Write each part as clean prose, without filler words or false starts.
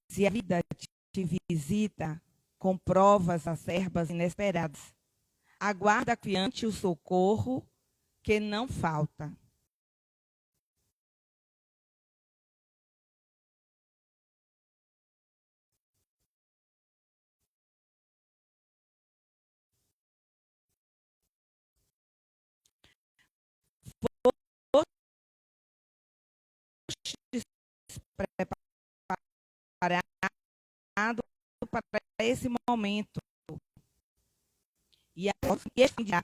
Se a vida te visita com provas acerbas inesperadas, aguarda confiante o socorro que não falta. Preparado para esse momento. E este dia,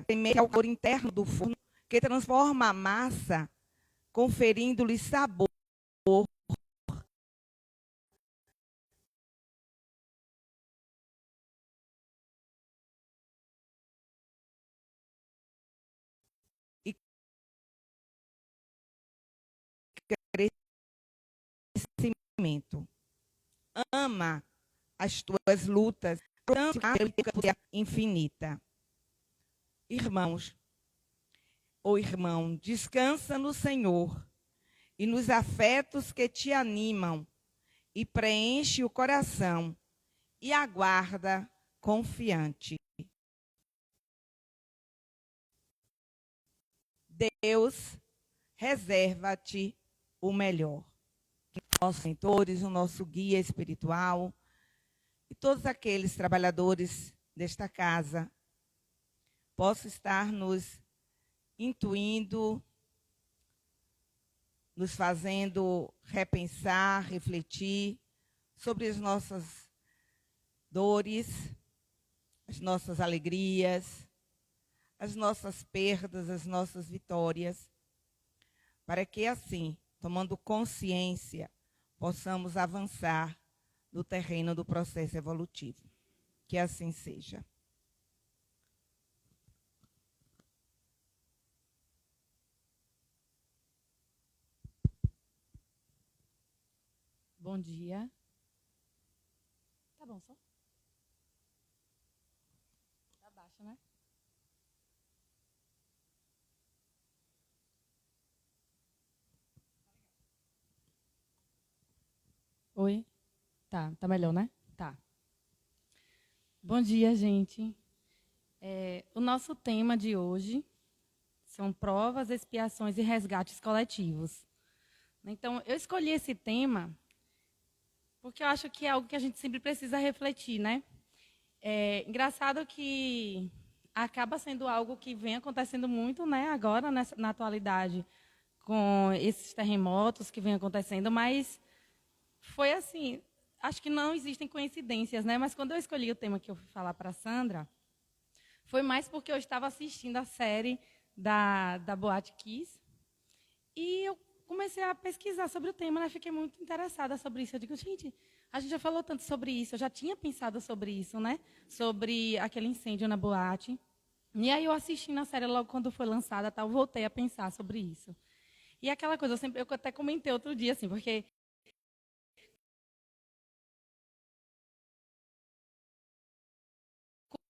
temer ao calor interno do forno que transforma a massa, conferindo-lhe sabor. E crescimento. Ama as tuas lutas, infinita. Irmãos, ou irmão, descansa no Senhor e nos afetos que te animam e preenche o coração e aguarda confiante. Deus reserva-te o melhor. Nossos mentores, o nosso guia espiritual e todos aqueles trabalhadores desta casa possam estar nos intuindo, nos fazendo repensar, refletir sobre as nossas dores, as nossas alegrias, as nossas perdas, as nossas vitórias, para que assim, tomando consciência, possamos avançar no terreno do processo evolutivo. Que assim seja. Bom dia. Tá bom, só? Tá baixo, né? Oi? Tá melhor, né? Tá. Bom dia, gente. O nosso tema de hoje são provas, expiações e resgates coletivos. Então, eu escolhi esse tema porque eu acho que é algo que a gente sempre precisa refletir, né? É engraçado que acaba sendo algo que vem acontecendo muito, né, agora, na atualidade, com esses terremotos que vem acontecendo, mas foi assim, acho que não existem coincidências, né? Mas quando eu escolhi o tema que eu fui falar para a Sandra, foi mais porque eu estava assistindo a série da Boate Kiss e eu comecei a pesquisar sobre o tema, né? Fiquei muito interessada sobre isso. Eu digo, gente, a gente já falou tanto sobre isso, eu já tinha pensado sobre isso, né? Sobre aquele incêndio na boate. E aí eu assisti na série logo quando foi lançada, tal, voltei a pensar sobre isso. E aquela coisa, eu até comentei outro dia, assim, porque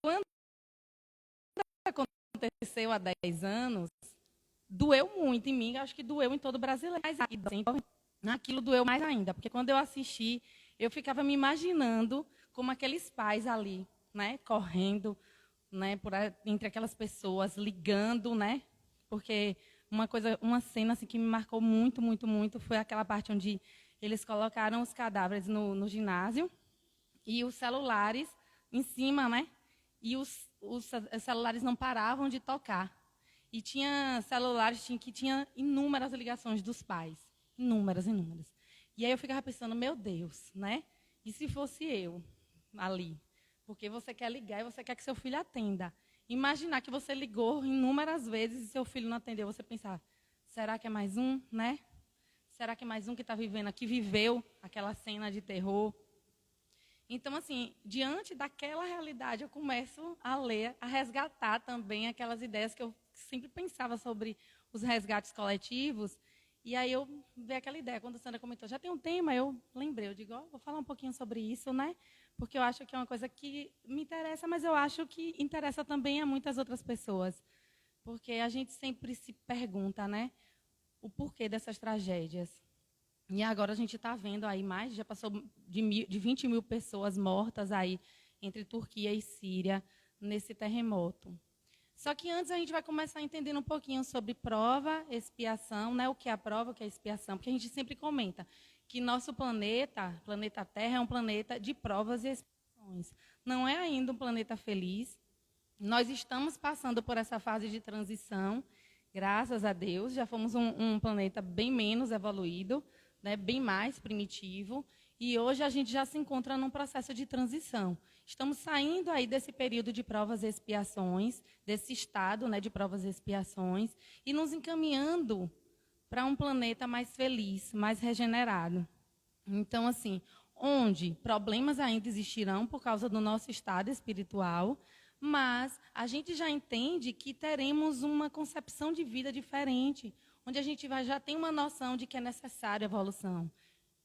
quando aconteceu há 10 anos, doeu muito em mim, acho que doeu em todo brasileiro. Mas aquilo doeu mais ainda, porque quando eu assisti, eu ficava me imaginando como aqueles pais ali, né, correndo, né, entre aquelas pessoas, ligando, né, porque uma cena assim que me marcou muito, muito, muito foi aquela parte onde eles colocaram os cadáveres no ginásio e os celulares em cima, né, e os celulares não paravam de tocar. E tinha celulares que tinha inúmeras ligações dos pais. Inúmeras, inúmeras. E aí eu ficava pensando, meu Deus, né? E se fosse eu ali? Porque você quer ligar e você quer que seu filho atenda. Imaginar que você ligou inúmeras vezes e seu filho não atendeu. Você pensar, será que é mais um, né? Será que é mais um que está vivendo, que viveu aquela cena de terror? Então, assim, diante daquela realidade, eu começo a ler, a resgatar também aquelas ideias que eu sempre pensava sobre os resgates coletivos. E aí eu vi aquela ideia, quando a Sandra comentou, já tem um tema, eu lembrei, eu digo, vou falar um pouquinho sobre isso, né? Porque eu acho que é uma coisa que me interessa, mas eu acho que interessa também a muitas outras pessoas. porque a gente sempre se pergunta, né, o porquê dessas tragédias. E agora a gente está vendo aí já passou de 20 mil pessoas mortas aí entre Turquia e Síria nesse terremoto. Só que antes a gente vai começar entendendo um pouquinho sobre prova, expiação, né? O que é a prova, o que é a expiação, porque a gente sempre comenta que nosso planeta, planeta Terra, é um planeta de provas e expiações. Não é ainda um planeta feliz. Nós estamos passando por essa fase de transição, graças a Deus. Já fomos um planeta bem menos evoluído, né? Bem mais primitivo. E hoje a gente já se encontra num processo de transição. Estamos saindo aí desse período de provas e expiações, desse estado, né, de provas e expiações, e nos encaminhando para um planeta mais feliz, mais regenerado. Então, assim, onde problemas ainda existirão por causa do nosso estado espiritual, mas a gente já entende que teremos uma concepção de vida diferente, onde a gente já tem uma noção de que é necessária evolução.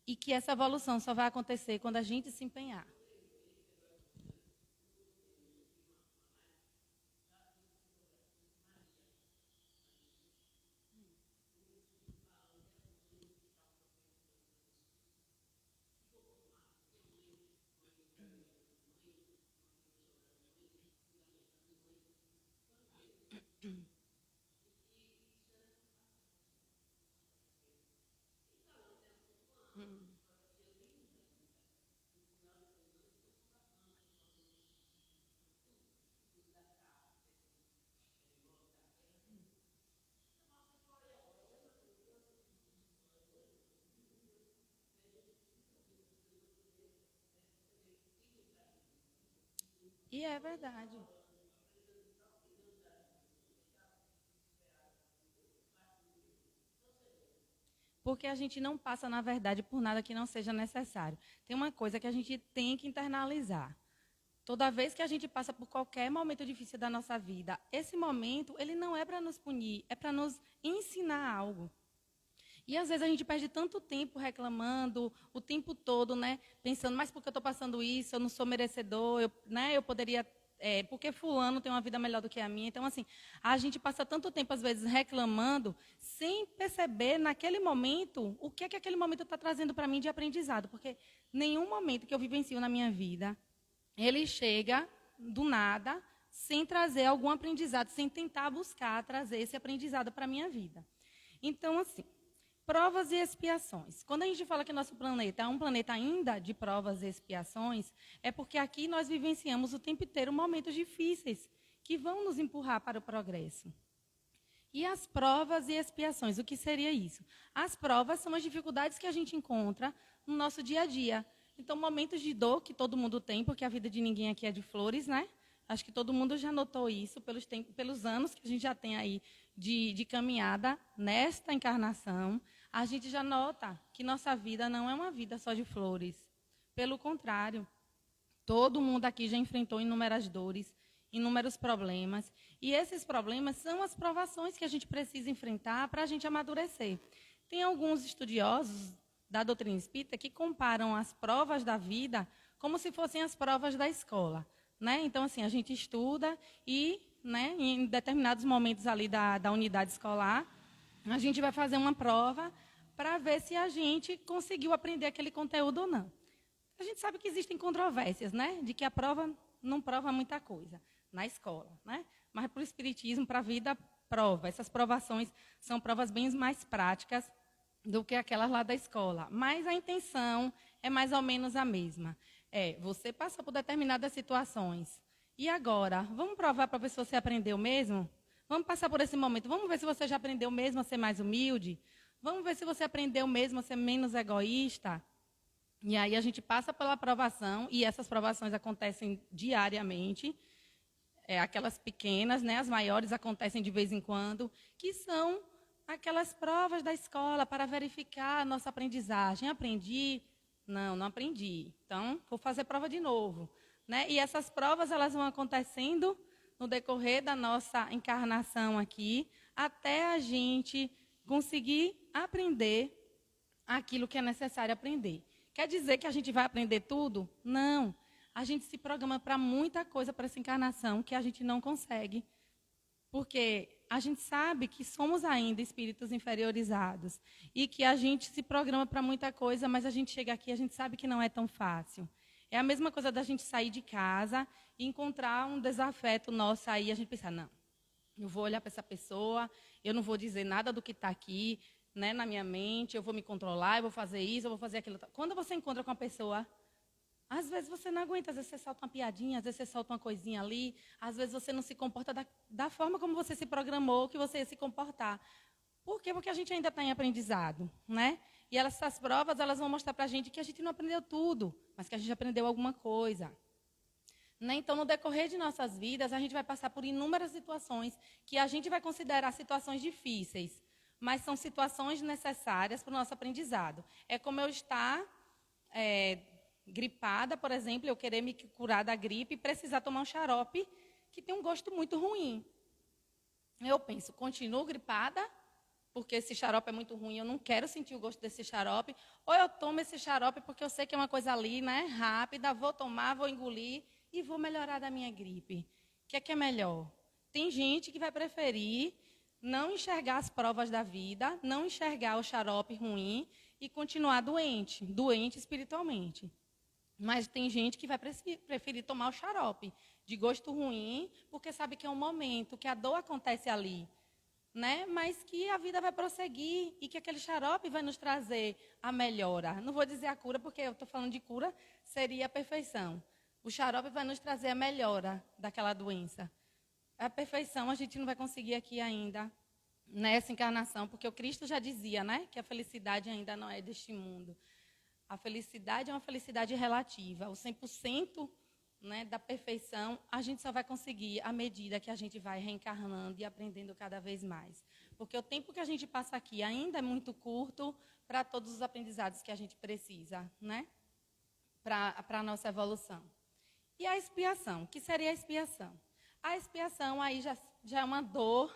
E que essa evolução só vai acontecer quando a gente se empenhar. E é verdade. Porque a gente não passa, na verdade, por nada que não seja necessário. Tem uma coisa que a gente tem que internalizar. Toda vez que a gente passa por qualquer momento difícil da nossa vida, esse momento, ele não é para nos punir, é para nos ensinar algo. E às vezes a gente perde tanto tempo reclamando, o tempo todo, né, pensando, mas por que eu estou passando isso? Eu não sou merecedor, eu poderia, porque fulano tem uma vida melhor do que a minha. Então, assim, a gente passa tanto tempo, às vezes, reclamando, sem perceber, naquele momento, o que é que aquele momento está trazendo para mim de aprendizado. Porque nenhum momento que eu vivencio na minha vida, ele chega do nada, sem trazer algum aprendizado, sem tentar buscar trazer esse aprendizado para a minha vida. Então, assim, provas e expiações. Quando a gente fala que nosso planeta é um planeta ainda de provas e expiações, é porque aqui nós vivenciamos o tempo inteiro momentos difíceis que vão nos empurrar para o progresso. E as provas e expiações, o que seria isso? As provas são as dificuldades que a gente encontra no nosso dia a dia. Então, momentos de dor que todo mundo tem, porque a vida de ninguém aqui é de flores, né? Acho que todo mundo já notou isso pelos anos que a gente já tem aí de caminhada nesta encarnação. A gente já nota que nossa vida não é uma vida só de flores. Pelo contrário, todo mundo aqui já enfrentou inúmeras dores, inúmeros problemas. E esses problemas são as provações que a gente precisa enfrentar para a gente amadurecer. Tem alguns estudiosos da doutrina espírita que comparam as provas da vida como se fossem as provas da escola. Né? Então, assim, a gente estuda e, né, em determinados momentos ali da unidade escolar, a gente vai fazer uma prova para ver se a gente conseguiu aprender aquele conteúdo ou não. A gente sabe que existem controvérsias, né? De que a prova não prova muita coisa na escola, né? Mas para o espiritismo, para a vida, prova. Essas provações são provas bem mais práticas do que aquelas lá da escola. Mas a intenção é mais ou menos a mesma. Você passou por determinadas situações. E agora, vamos provar para ver se você aprendeu mesmo? Vamos passar por esse momento. Vamos ver se você já aprendeu mesmo a ser mais humilde? Vamos ver se você aprendeu mesmo a ser menos egoísta? E aí a gente passa pela aprovação, e essas provações acontecem diariamente. Aquelas pequenas, né, as maiores acontecem de vez em quando, que são aquelas provas da escola para verificar a nossa aprendizagem. Aprendi? Não aprendi. Então, vou fazer prova de novo. Né? E essas provas elas vão acontecendo no decorrer da nossa encarnação aqui, até a gente conseguir aprender aquilo que é necessário aprender. Quer dizer que a gente vai aprender tudo? Não. A gente se programa para muita coisa para essa encarnação que a gente não consegue. Porque a gente sabe que somos ainda espíritos inferiorizados e que a gente se programa para muita coisa, mas a gente chega aqui e a gente sabe que não é tão fácil. É a mesma coisa da gente sair de casa e encontrar um desafeto nosso aí, a gente pensar, não, eu vou olhar para essa pessoa, eu não vou dizer nada do que está aqui, né, na minha mente, eu vou me controlar, eu vou fazer isso, eu vou fazer aquilo. Quando você encontra com a pessoa, às vezes você não aguenta, às vezes você solta uma piadinha, às vezes você solta uma coisinha ali, às vezes você não se comporta da forma como você se programou que você ia se comportar. Por quê? Porque a gente ainda está em aprendizado, né? E essas provas, elas vão mostrar para a gente que a gente não aprendeu tudo, mas que a gente aprendeu alguma coisa. Né? Então, no decorrer de nossas vidas, a gente vai passar por inúmeras situações que a gente vai considerar situações difíceis, mas são situações necessárias para o nosso aprendizado. É como eu estar gripada, por exemplo, eu querer me curar da gripe e precisar tomar um xarope que tem um gosto muito ruim. Eu penso, continuo gripada, porque esse xarope é muito ruim, eu não quero sentir o gosto desse xarope, ou eu tomo esse xarope porque eu sei que é uma coisa ali, né, rápida, vou tomar, vou engolir e vou melhorar da minha gripe. O que é melhor? Tem gente que vai preferir não enxergar as provas da vida, não enxergar o xarope ruim e continuar doente espiritualmente. Mas tem gente que vai preferir tomar o xarope de gosto ruim, porque sabe que é um momento, que a dor acontece ali, né? Mas que a vida vai prosseguir e que aquele xarope vai nos trazer a melhora. Não vou dizer a cura, porque eu estou falando de cura, seria a perfeição. O xarope vai nos trazer a melhora daquela doença. A perfeição a gente não vai conseguir aqui ainda, nessa encarnação, porque o Cristo já dizia, né, que a felicidade ainda não é deste mundo. A felicidade é uma felicidade relativa. O 100%, né, da perfeição, a gente só vai conseguir à medida que a gente vai reencarnando e aprendendo cada vez mais. Porque o tempo que a gente passa aqui ainda é muito curto para todos os aprendizados que a gente precisa, né, para a nossa evolução. E a expiação? O que seria a expiação? A expiação aí já é uma dor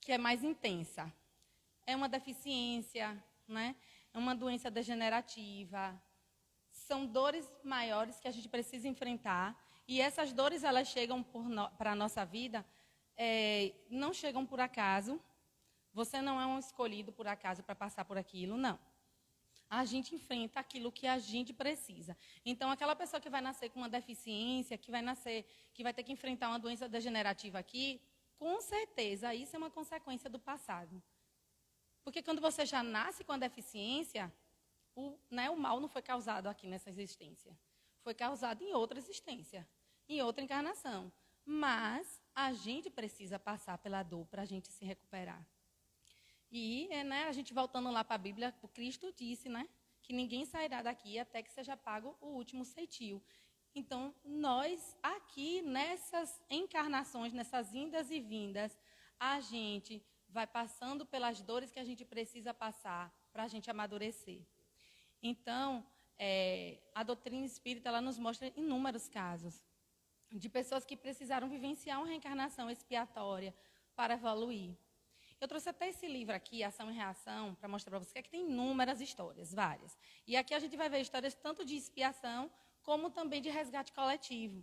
que é mais intensa. É uma deficiência, né? É uma doença degenerativa. São dores maiores que a gente precisa enfrentar. E essas dores, elas chegam para a nossa vida, não chegam por acaso. Você não é um escolhido por acaso para passar por aquilo, não. A gente enfrenta aquilo que a gente precisa. Então, aquela pessoa que vai nascer com uma deficiência, que vai ter que enfrentar uma doença degenerativa aqui, com certeza, isso é uma consequência do passado. Porque quando você já nasce com a deficiência, o mal não foi causado aqui nessa existência. Foi causado em outra existência, em outra encarnação. Mas a gente precisa passar pela dor para a gente se recuperar. E, a gente voltando lá para a Bíblia, o Cristo disse, né, que ninguém sairá daqui até que seja pago o último ceitil. Então, nós aqui, nessas encarnações, nessas indas e vindas, a gente vai passando pelas dores que a gente precisa passar para a gente amadurecer. Então, a doutrina espírita, ela nos mostra inúmeros casos de pessoas que precisaram vivenciar uma reencarnação expiatória para evoluir. Eu trouxe até esse livro aqui, Ação e Reação, para mostrar para vocês que tem inúmeras histórias, várias. E aqui a gente vai ver histórias tanto de expiação, como também de resgate coletivo.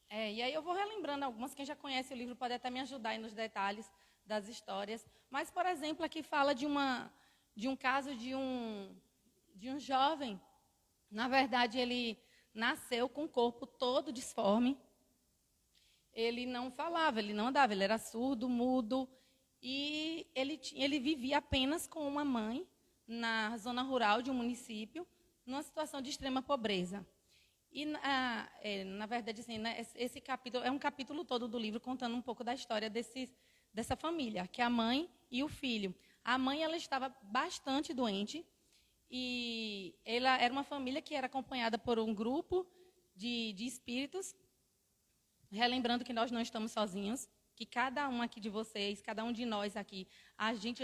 E aí eu vou relembrando algumas, quem já conhece o livro pode até me ajudar aí nos detalhes das histórias. Mas, por exemplo, aqui fala de um caso de um jovem. Na verdade, ele nasceu com o corpo todo disforme. Ele não falava, ele não andava, ele era surdo, mudo. E ele vivia apenas com uma mãe na zona rural de um município, numa situação de extrema pobreza. E, na verdade, assim, né, esse capítulo é um capítulo todo do livro contando um pouco da história dessa família, que é a mãe e o filho. A mãe, ela estava bastante doente e ela era uma família que era acompanhada por um grupo de espíritos, relembrando que nós não estamos sozinhos, que cada um aqui de vocês, cada um de nós aqui,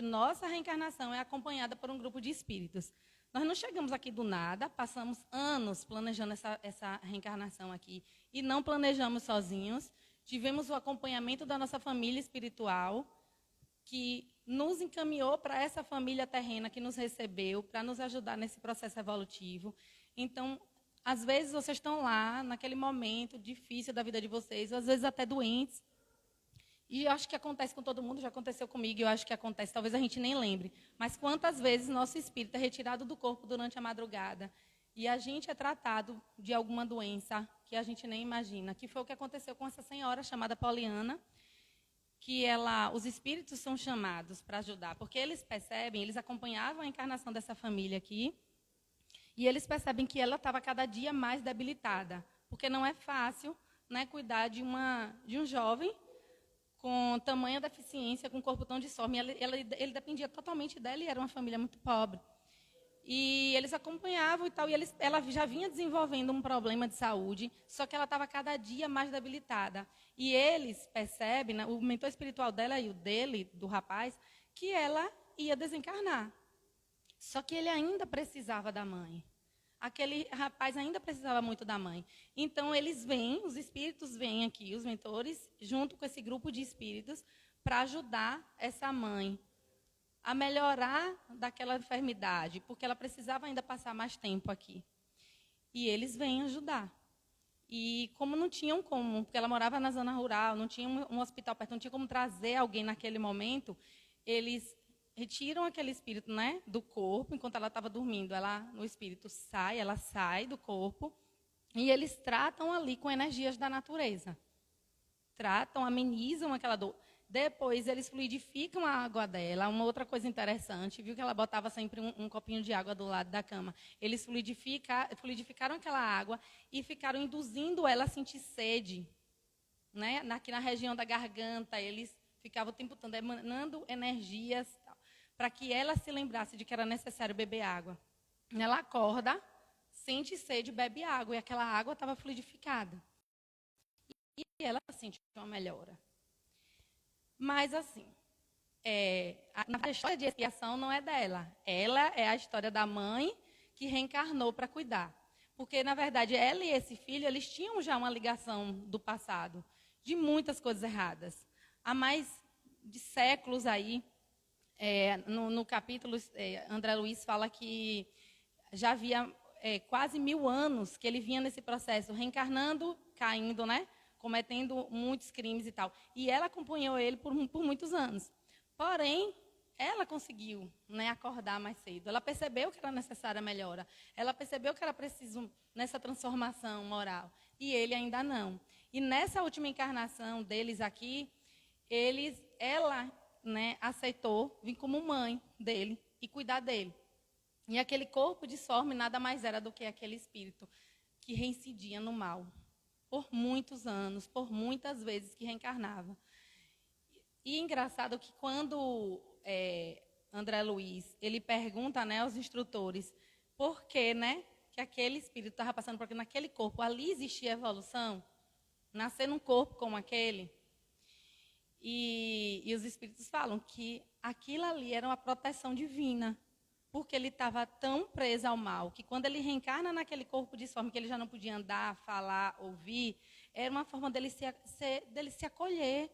nossa reencarnação é acompanhada por um grupo de espíritos. Nós não chegamos aqui do nada, passamos anos planejando essa reencarnação aqui e não planejamos sozinhos. Tivemos o acompanhamento da nossa família espiritual, que nos encaminhou para essa família terrena que nos recebeu, para nos ajudar nesse processo evolutivo. Então, às vezes vocês estão lá, naquele momento difícil da vida de vocês, ou às vezes até doentes, E eu acho que acontece com todo mundo, já aconteceu comigo, e eu acho que acontece, talvez a gente nem lembre. Mas quantas vezes nosso espírito é retirado do corpo durante a madrugada e a gente é tratado de alguma doença que a gente nem imagina. Que foi o que aconteceu com essa senhora chamada Poliana, que os espíritos são chamados para ajudar, porque eles percebem, eles acompanhavam a encarnação dessa família aqui, e eles percebem que ela estava cada dia mais debilitada, porque não é fácil, né, cuidar de um jovem com tamanha deficiência, com um corpo tão disforme. Ele dependia totalmente dela e era uma família muito pobre. E eles acompanhavam e tal, e ela já vinha desenvolvendo um problema de saúde, só que ela estava cada dia mais debilitada. E eles percebem, né, o mentor espiritual dela e o dele, do rapaz, que ela ia desencarnar. Só que ele ainda precisava da mãe. Aquele rapaz ainda precisava muito da mãe. Então, eles vêm, os espíritos vêm aqui, os mentores, junto com esse grupo de espíritos, para ajudar essa mãe a melhorar daquela enfermidade, porque ela precisava ainda passar mais tempo aqui. E eles vêm ajudar. E como não tinham como, porque ela morava na zona rural, não tinha um hospital perto, não tinha como trazer alguém naquele momento, eles retiram aquele espírito, né, do corpo, enquanto ela estava dormindo, o espírito ela sai do corpo, e eles tratam ali com energias da natureza. Tratam, amenizam aquela dor. Depois, eles fluidificam a água dela. Uma outra coisa interessante, viu que ela botava sempre um copinho de água do lado da cama. Eles fluidificaram aquela água e ficaram induzindo ela a sentir sede. Né? Aqui na região da garganta, eles ficavam o tempo todo emanando energias para que ela se lembrasse de que era necessário beber água. Ela acorda, sente sede, bebe água, e aquela água estava fluidificada. E ela sente uma melhora. Mas, assim, a história de expiação não é dela. Ela é a história da mãe que reencarnou para cuidar. Porque, na verdade, ela e esse filho, eles tinham já uma ligação do passado, de muitas coisas erradas. Há mais de séculos aí, no capítulo, André Luiz fala que já havia quase 1000 anos que ele vinha nesse processo, reencarnando, caindo, né? Cometendo muitos crimes e tal. E ela acompanhou ele por muitos anos. Porém, ela conseguiu, né, acordar mais cedo. Ela percebeu que era necessária a melhora. Ela percebeu que era preciso nessa transformação moral. E ele ainda não. E nessa última encarnação deles aqui, ela, né, aceitou vir como mãe dele e cuidar dele. E aquele corpo disforme nada mais era do que aquele espírito que reincidia no mal. Por muitos anos, por muitas vezes que reencarnava. E engraçado que quando André Luiz, ele pergunta, né, aos instrutores por que, né, que aquele espírito estava passando, porque naquele corpo ali existia evolução, nascer num corpo como aquele. E os espíritos falam que aquilo ali era uma proteção divina, porque ele estava tão preso ao mal, que quando ele reencarna naquele corpo disforme, que ele já não podia andar, falar, ouvir, era uma forma dele se acolher,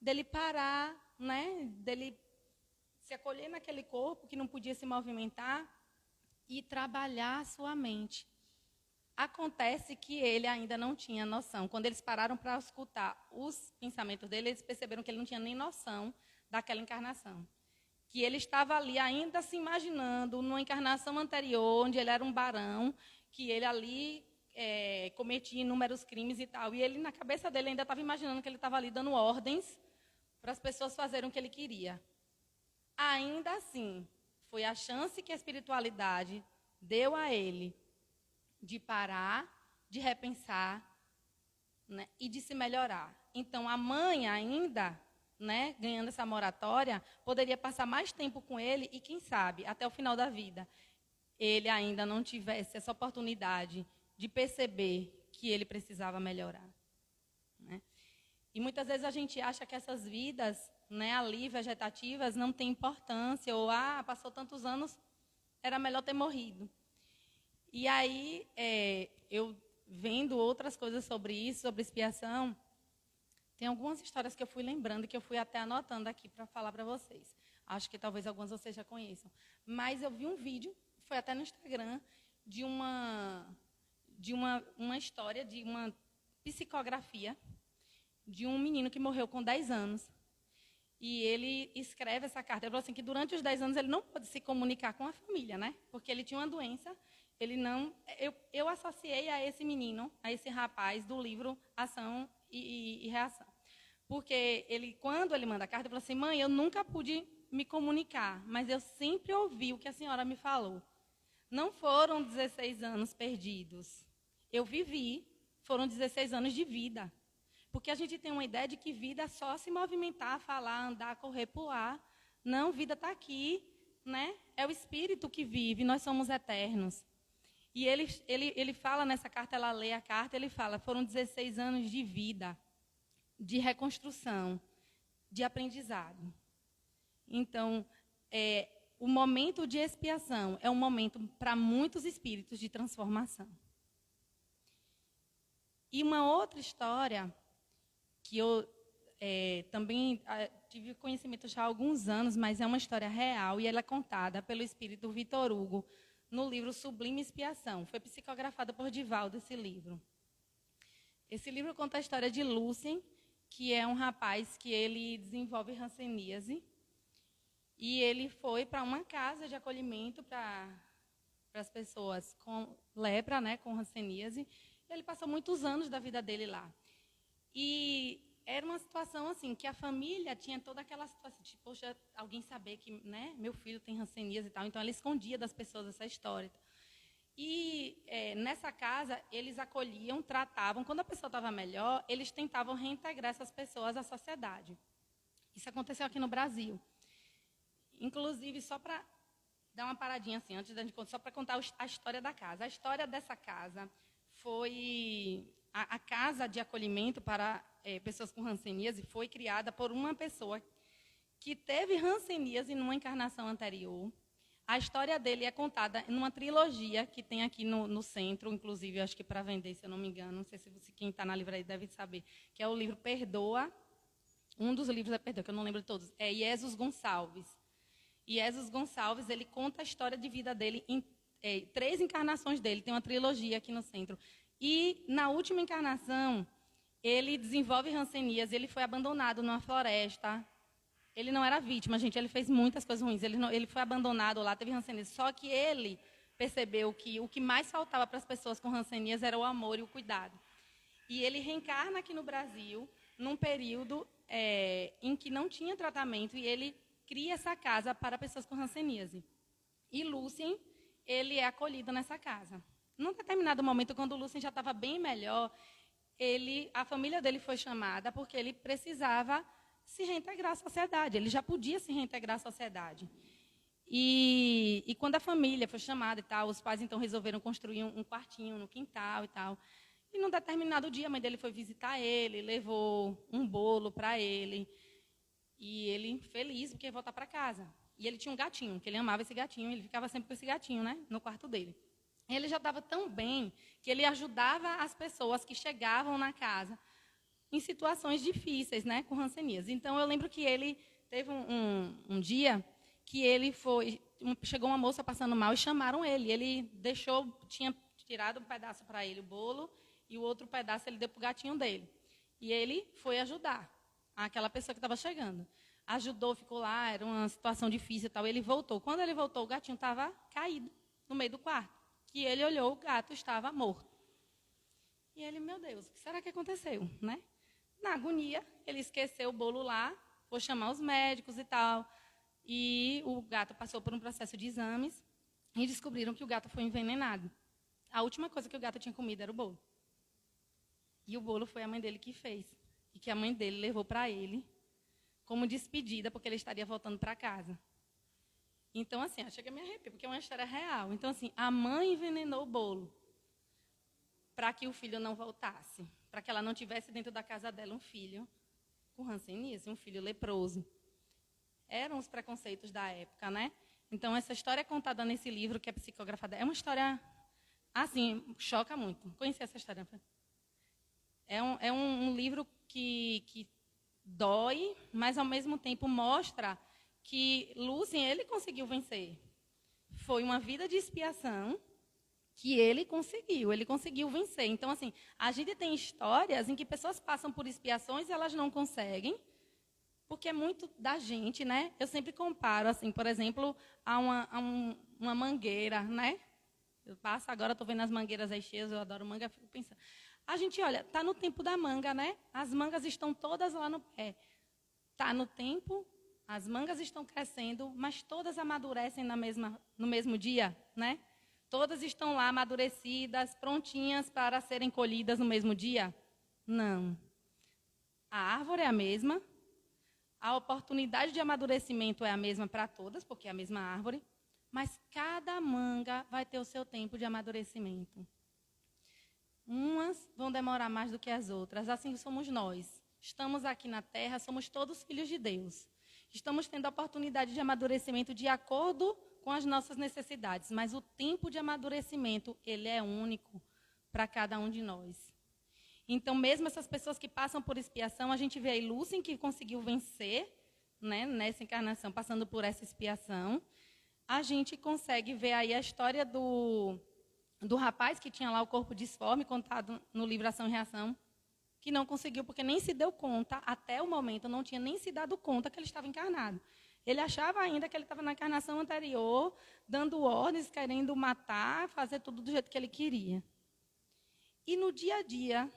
dele parar, né? Dele se acolher naquele corpo que não podia se movimentar e trabalhar a sua mente. Acontece que ele ainda não tinha noção. Quando eles pararam para escutar os pensamentos dele, eles perceberam que ele não tinha nem noção daquela encarnação. Que ele estava ali ainda se imaginando numa encarnação anterior, onde ele era um barão, que ele ali cometia inúmeros crimes e tal. E ele, na cabeça dele, ainda estava imaginando que ele estava ali dando ordens para as pessoas fazerem o que ele queria. Ainda assim, foi a chance que a espiritualidade deu a ele de parar, de repensar, né, e de se melhorar. Então, a mãe ainda, né, ganhando essa moratória, poderia passar mais tempo com ele e, quem sabe, até o final da vida, ele ainda não tivesse essa oportunidade de perceber que ele precisava melhorar. Né? E muitas vezes a gente acha que essas vidas, né, ali, vegetativas, não têm importância, ou, passou tantos anos, era melhor ter morrido. E aí, eu vendo outras coisas sobre isso, sobre expiação, tem algumas histórias que eu fui lembrando, que eu fui até anotando aqui para falar para vocês. Acho que talvez algumas vocês já conheçam. Mas eu vi um vídeo, foi até no Instagram, de uma história, de uma psicografia de um menino que morreu com 10 anos. E ele escreve essa carta. Ele falou assim que durante os 10 anos ele não pôde se comunicar com a família, né? Porque ele tinha uma doença. Ele não. Eu associei a esse menino, a esse rapaz do livro Ação e Reação. Porque quando ele manda a carta, ele falou assim: mãe, eu nunca pude me comunicar, mas eu sempre ouvi o que a senhora me falou. Não foram 16 anos perdidos. Eu vivi, foram 16 anos de vida. Porque a gente tem uma ideia de que vida é só se movimentar, falar, andar, correr, pular. Não, vida está aqui, né? É o Espírito que vive, nós somos eternos. E ele fala nessa carta, ela lê a carta, ele fala, foram 16 anos de vida, de reconstrução, de aprendizado. Então, o momento de expiação é um momento para muitos espíritos de transformação. E uma outra história que eu também tive conhecimento já há alguns anos, mas é uma história real, e ela é contada pelo espírito Vitor Hugo no livro Sublime Expiação. Foi psicografada por Divaldo esse livro. Esse livro conta a história de Lúcien, que é um rapaz que ele desenvolve hanseníase, e ele foi para uma casa de acolhimento para as pessoas com lepra, né, com hanseníase, e ele passou muitos anos da vida dele lá. E era uma situação assim, que a família tinha toda aquela situação, tipo, poxa, alguém saber que, né, meu filho tem hanseníase e tal, então ela escondia das pessoas essa história. E nessa casa, eles acolhiam, tratavam, quando a pessoa estava melhor, eles tentavam reintegrar essas pessoas à sociedade. Isso aconteceu aqui no Brasil. Inclusive, só para dar uma paradinha assim, antes da gente contar, só para contar a história da casa. A história dessa casa foi a casa de acolhimento para pessoas com hanseníase foi criada por uma pessoa que teve hanseníase numa encarnação anterior. A história dele é contada numa trilogia que tem aqui no centro, inclusive, acho que para vender, se eu não me engano, não sei se quem está na livraria deve saber, que é o livro Perdoa. Um dos livros é Perdoa, que eu não lembro de todos, é Jesus Gonçalves. E Jesus Gonçalves, ele conta a história de vida dele em 3 encarnações dele, tem uma trilogia aqui no centro. E, na última encarnação, ele desenvolve hanseníase, ele foi abandonado numa floresta. Ele não era vítima, gente, ele fez muitas coisas ruins. Ele foi abandonado lá, teve hanseníase. Só que ele percebeu que o que mais faltava para as pessoas com hanseníase era o amor e o cuidado. E ele reencarna aqui no Brasil, num período em que não tinha tratamento, e ele cria essa casa para pessoas com hanseníase. E Lúcien, ele é acolhido nessa casa. Num determinado momento, quando o Lúcien já estava bem melhor, a família dele foi chamada porque ele precisava se reintegrar à sociedade. Ele já podia se reintegrar à sociedade. E quando a família foi chamada e tal, os pais então resolveram construir um quartinho no quintal e tal. E num determinado dia, a mãe dele foi visitar ele, levou um bolo para ele. E ele, feliz, porque ia voltar para casa. E ele tinha um gatinho, que ele amava esse gatinho, ele ficava sempre com esse gatinho, né, no quarto dele. Ele já estava tão bem que ele ajudava as pessoas que chegavam na casa em situações difíceis, né, com hanseníase. Então, eu lembro que ele teve um dia que ele chegou uma moça passando mal e chamaram ele. Ele tinha tirado um pedaço para ele, o bolo, e o outro pedaço ele deu para o gatinho dele. E ele foi ajudar aquela pessoa que estava chegando. Ajudou, ficou lá, era uma situação difícil e tal. Ele voltou. Quando ele voltou, o gatinho estava caído no meio do quarto. Que ele olhou, o gato estava morto. E ele, meu Deus, o que será que aconteceu, né? Na agonia, ele esqueceu o bolo lá, foi chamar os médicos e tal. E o gato passou por um processo de exames e descobriram que o gato foi envenenado. A última coisa que o gato tinha comido era o bolo. E o bolo foi a mãe dele que fez. E que a mãe dele levou para ele como despedida, porque ele estaria voltando para casa. Então, assim, chega a me arrepiar, porque é uma história real. Então, assim, a mãe envenenou o bolo para que o filho não voltasse, para que ela não tivesse dentro da casa dela um filho com hanseníase, um filho leproso. Eram os preconceitos da época, né? Então, essa história é contada nesse livro, que é psicografada. É uma história, assim, choca muito. Conheci essa história. É um livro que dói, mas, ao mesmo tempo, mostra que Lúcien, ele conseguiu vencer. Foi uma vida de expiação que ele conseguiu vencer. Então, assim, a gente tem histórias em que pessoas passam por expiações e elas não conseguem, porque é muito da gente, né? Eu sempre comparo, assim, por exemplo, a uma mangueira, né? Eu passo agora, estou vendo as mangueiras aí cheias, eu adoro manga, fico pensando. A gente, olha, está no tempo da manga, né? As mangas estão todas lá no pé. Está no tempo, as mangas estão crescendo, mas todas amadurecem no mesmo dia, né? Todas estão lá amadurecidas, prontinhas para serem colhidas no mesmo dia? Não. A árvore é a mesma, a oportunidade de amadurecimento é a mesma para todas, porque é a mesma árvore, mas cada manga vai ter o seu tempo de amadurecimento. Umas vão demorar mais do que as outras, assim somos nós. Estamos aqui na Terra, somos todos filhos de Deus. Estamos tendo a oportunidade de amadurecimento de acordo com as nossas necessidades, mas o tempo de amadurecimento, ele é único para cada um de nós. Então, mesmo essas pessoas que passam por expiação, a gente vê aí Lúcia, que conseguiu vencer, né, nessa encarnação, passando por essa expiação. A gente consegue ver aí a história do rapaz que tinha lá o corpo disforme, contado no livro Ação e Reação, que não conseguiu, porque nem se deu conta, até o momento, não tinha nem se dado conta que ele estava encarnado. Ele achava ainda que ele estava na encarnação anterior, dando ordens, querendo matar, fazer tudo do jeito que ele queria. E no dia a dia,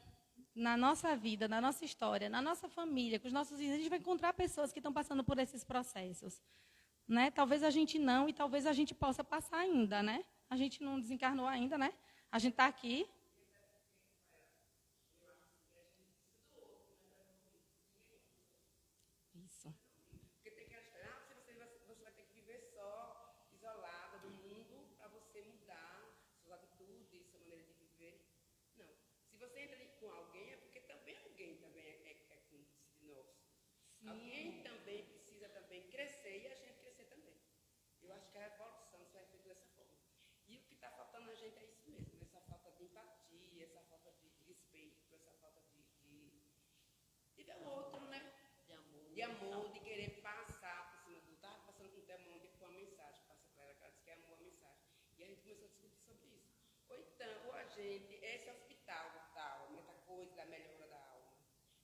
na nossa vida, na nossa história, na nossa família, com os nossos vizinhos, a gente vai encontrar pessoas que estão passando por esses processos. Né? Talvez a gente não, e talvez a gente possa passar ainda, né? A gente não desencarnou ainda, né? A gente está aqui. Isso. Porque tem que achar, você vai ter que viver só, isolada do mundo, para você mudar suas atitudes, sua maneira de viver. Não. Se você entra com alguém, é porque também alguém também é cúmplice de nós. Sim. Alguém também precisa também crescer e a gente crescer também. Eu acho que a evolução só é feita dessa forma. E o que está faltando a gente é isso mesmo, essa falta de empatia, essa falta de respeito, essa falta de ver o outro, né? De amor, de querer passar por cima do... Estava passando com o Temão, com uma mensagem, passa para ela, que ela disse que é amor, a mensagem. E a gente começou a discutir sobre isso. Ou então, ou a gente, esse hospital da alma, essa coisa da melhora da alma.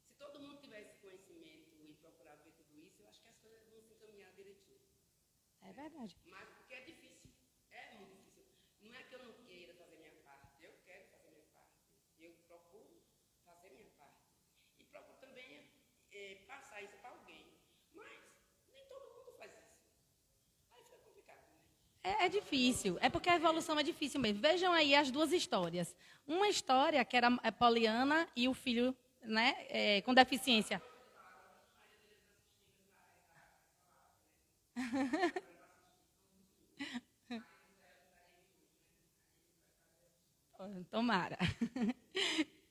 Se todo mundo tivesse conhecimento e procurar ver tudo isso, eu acho que as coisas vão se encaminhar direitinho. É verdade. Mas porque é difícil, é muito difícil. Não é que eu não queira fazer minha parte, eu quero fazer minha parte. Eu procuro fazer minha parte. E procuro também passar isso para alguém. Mas nem todo mundo faz isso. Aí fica complicado, né? É difícil. É porque a evolução é difícil mesmo. Vejam aí as duas histórias. Uma história que era a Poliana e o filho, né, com deficiência. Tomara.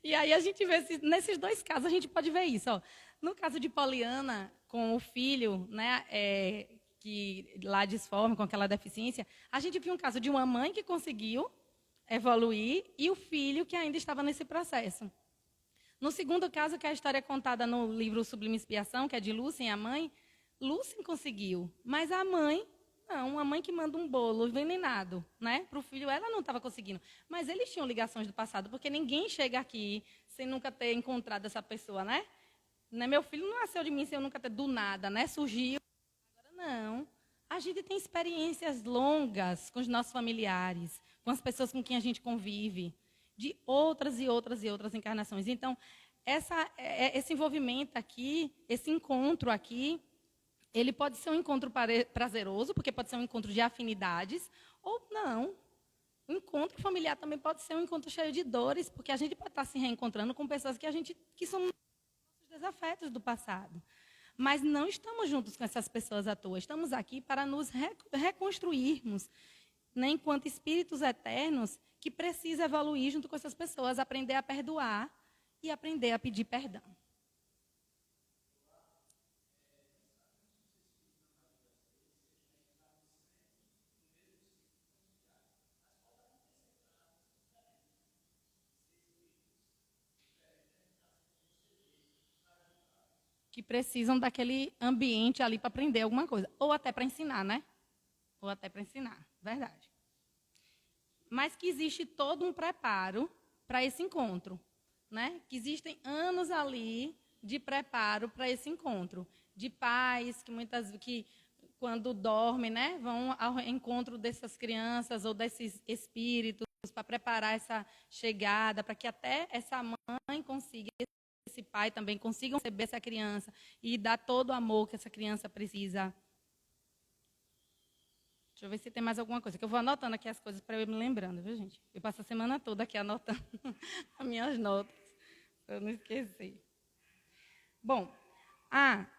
E aí a gente vê, nesses dois casos, a gente pode ver isso. Ó. No caso de Poliana, com o filho, né, que lá disforme, com aquela deficiência, a gente viu um caso de uma mãe que conseguiu evoluir e o filho que ainda estava nesse processo. No segundo caso, que é a história contada no livro Sublime Expiação, que é de Lúcia, a mãe, Lúcia conseguiu, mas a mãe... Não, uma mãe que manda um bolo envenenado, né, para o filho, ela não estava conseguindo. Mas eles tinham ligações do passado, porque ninguém chega aqui sem nunca ter encontrado essa pessoa, né? Meu filho não nasceu de mim sem eu nunca ter, do nada, né? Surgiu. Agora não. A gente tem experiências longas com os nossos familiares, com as pessoas com quem a gente convive, de outras e outras e outras encarnações. Então, esse envolvimento aqui, esse encontro aqui, ele pode ser um encontro prazeroso, porque pode ser um encontro de afinidades, ou não. O encontro familiar também pode ser um encontro cheio de dores, porque a gente pode estar se reencontrando com pessoas que são nossos desafetos do passado. Mas não estamos juntos com essas pessoas à toa. Estamos aqui para nos reconstruirmos, né, enquanto espíritos eternos que precisam evoluir junto com essas pessoas, aprender a perdoar e aprender a pedir perdão. Que precisam daquele ambiente ali para aprender alguma coisa. Ou até para ensinar, né? Ou até para ensinar, verdade. mas que existe todo um preparo para esse encontro, né? Que existem anos ali de preparo para esse encontro, de pais que quando dormem, né, vão ao encontro dessas crianças ou desses espíritos para preparar essa chegada, para que até essa mãe consiga, esse pai também consigam receber essa criança e dar todo o amor que essa criança precisa. Deixa eu ver se tem mais alguma coisa, que eu vou anotando aqui as coisas para eu ir me lembrando, viu, gente? Eu passo a semana toda aqui anotando as minhas notas, para eu não esquecer. Bom,